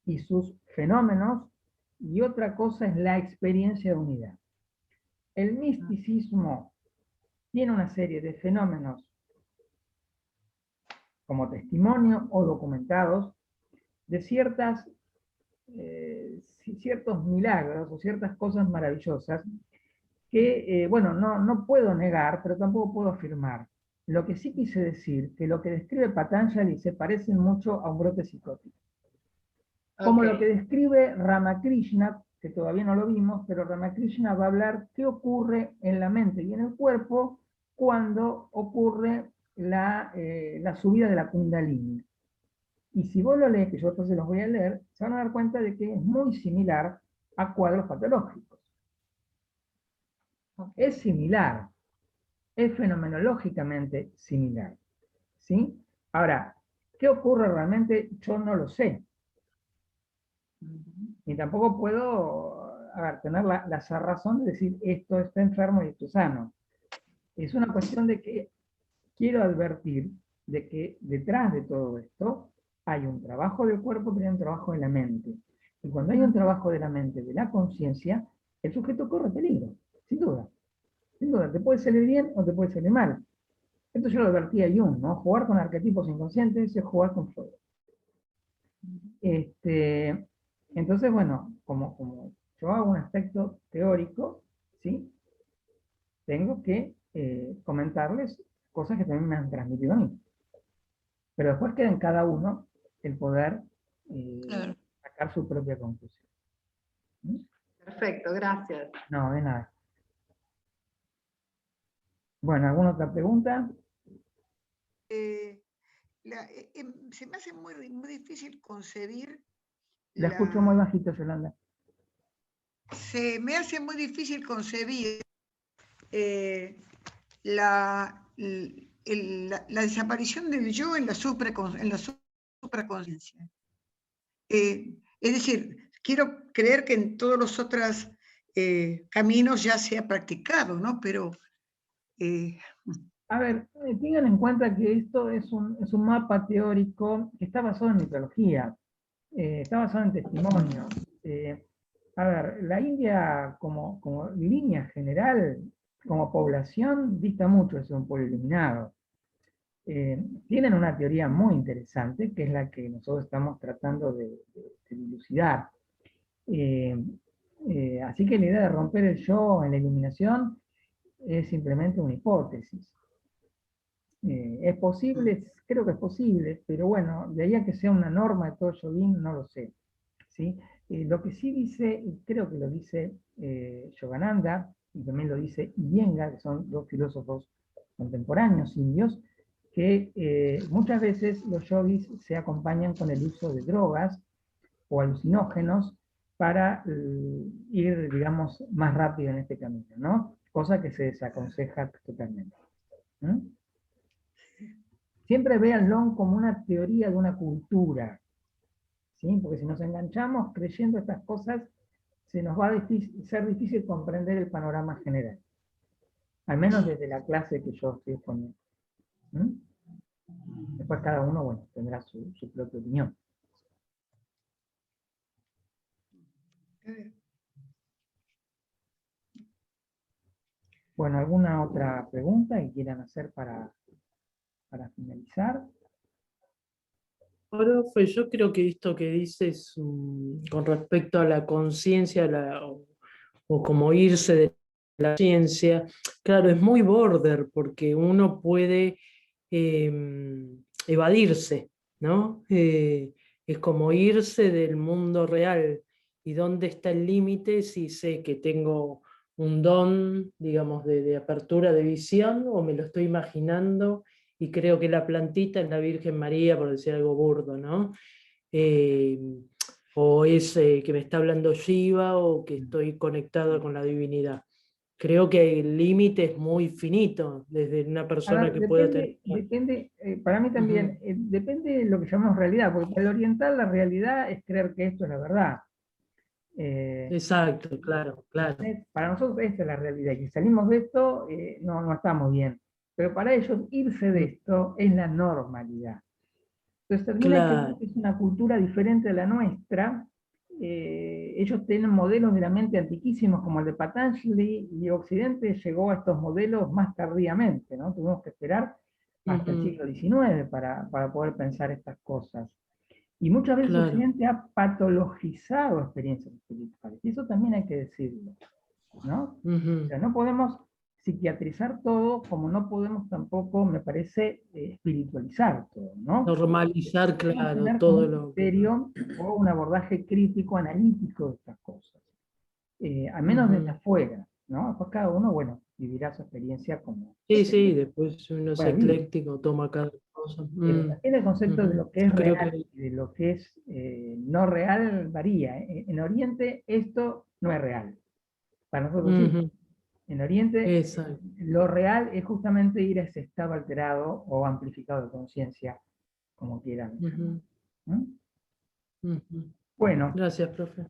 y sus fenómenos, y otra cosa es la experiencia de unidad. El misticismo tiene una serie de fenómenos como testimonio o documentados de ciertas ciertos milagros o ciertas cosas maravillosas que, bueno, no puedo negar, pero tampoco puedo afirmar. Lo que sí quise decir, que lo que describe Patanjali se parece mucho a un brote psicótico. Como lo que describe Ramakrishna, que todavía no lo vimos, pero Ramakrishna va a hablar qué ocurre en la mente y en el cuerpo cuando ocurre la subida de la Kundalini. Y si vos lo lees, que yo entonces los voy a leer, se van a dar cuenta de que es muy similar a cuadros patológicos. Es similar, es fenomenológicamente similar. ¿Sí? Ahora, ¿qué ocurre realmente? Yo no lo sé. Ni tampoco puedo tener la razón de decir esto está enfermo y esto es sano. Es una cuestión de que quiero advertir de que detrás de todo esto hay un trabajo del cuerpo, pero hay un trabajo de la mente. Y cuando hay un trabajo de la mente, de la conciencia, el sujeto corre peligro, sin duda. Sin duda, te puede salir bien o te puede salir mal. Esto yo lo advertí a Jung, ¿no? Jugar con arquetipos inconscientes es jugar con fuego. Entonces, bueno, como yo hago un aspecto teórico, ¿sí? Tengo que comentarles cosas que también me han transmitido a mí. Pero después queda en cada uno el poder Claro. sacar su propia conclusión. ¿Mm? Perfecto, gracias. No, de nada. Bueno, ¿alguna otra pregunta? Se me hace muy, muy difícil concebir La escucho muy bajito, Yolanda. se me hace muy difícil concebir la desaparición del yo en la supraconsciencia. Es decir, quiero creer que en todos los otros caminos ya se ha practicado, ¿no? Pero... A ver, tengan en cuenta que esto es un mapa teórico que está basado en mitología, está basado en testimonios. A ver, la India como línea general, como población, dista mucho de ser un pueblo iluminado. Tienen una teoría muy interesante, que es la que nosotros estamos tratando de dilucidar. Así que la idea de romper el yo en la iluminación es simplemente una hipótesis. ¿Es posible? Creo que es posible, pero bueno, de ahí a que sea una norma de todo yoguín, no lo sé. ¿Sí? Lo que sí dice, y creo que lo dice Yogananda, y también lo dice Iyengar, que son dos filósofos contemporáneos indios, que muchas veces los yogis se acompañan con el uso de drogas o alucinógenos para ir, digamos, más rápido en este camino, ¿no? Cosa que se desaconseja totalmente. ¿Mm? Siempre véanlo como una teoría de una cultura, ¿sí? Porque si nos enganchamos creyendo estas cosas, se nos va a ser difícil comprender el panorama general. Al menos desde la clase que yo estoy exponiendo. ¿Mm? Después cada uno, bueno, tendrá su propia opinión. Bueno, ¿alguna otra pregunta que quieran hacer para finalizar? Profe, yo creo que esto que dices con respecto a la conciencia o como irse de la ciencia, claro, es muy border porque uno puede evadirse, ¿no? Es como irse del mundo real. ¿Y dónde está el límite si sé que tengo un don, digamos, de apertura de visión o me lo estoy imaginando? Y creo que la plantita es la Virgen María, por decir algo burdo, ¿no? O es que me está hablando Shiva o que estoy conectada con la divinidad. Creo que el límite es muy finito desde una persona que pueda tener... Depende, para mí también, depende de lo que llamamos realidad, porque para el oriental la realidad es creer que esto es la verdad. Exacto, claro, claro. Para nosotros esta es la realidad, y si salimos de esto, no estamos bien. Pero para ellos irse de esto es la normalidad. Entonces termina Claro. que es una cultura diferente a la nuestra. Ellos tienen modelos de la mente antiquísimos como el de Patanjali, y Occidente llegó a estos modelos más tardíamente, ¿no? Tuvimos que esperar hasta el siglo XIX para poder pensar estas cosas. Y muchas veces Claro. Occidente ha patologizado experiencias espirituales, y eso también hay que decirlo, ¿no? Ujú. O sea, no podemos psiquiatrizar todo, como no podemos tampoco, me parece, espiritualizar todo, ¿no? Normalizar, Podemos claro, tener como todo un lo que... criterio o un abordaje crítico, analítico de estas cosas, al menos desde Ujú. afuera, ¿no? Después cada uno, bueno, vivirá su experiencia como Sí, sí, después uno es pueda vivir. ecléctico, toma cada cosa. Pero Mm, también el concepto de ujú. lo que es Yo creo real que... y de lo que es no real varía. En Oriente esto no es real. Para nosotros sí. Ujú. En Oriente Exacto. lo real es justamente ir a ese estado alterado o amplificado de conciencia, como quieran. Ujú. ¿Mm? Ujú. Bueno, Gracias, profe.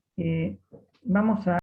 vamos a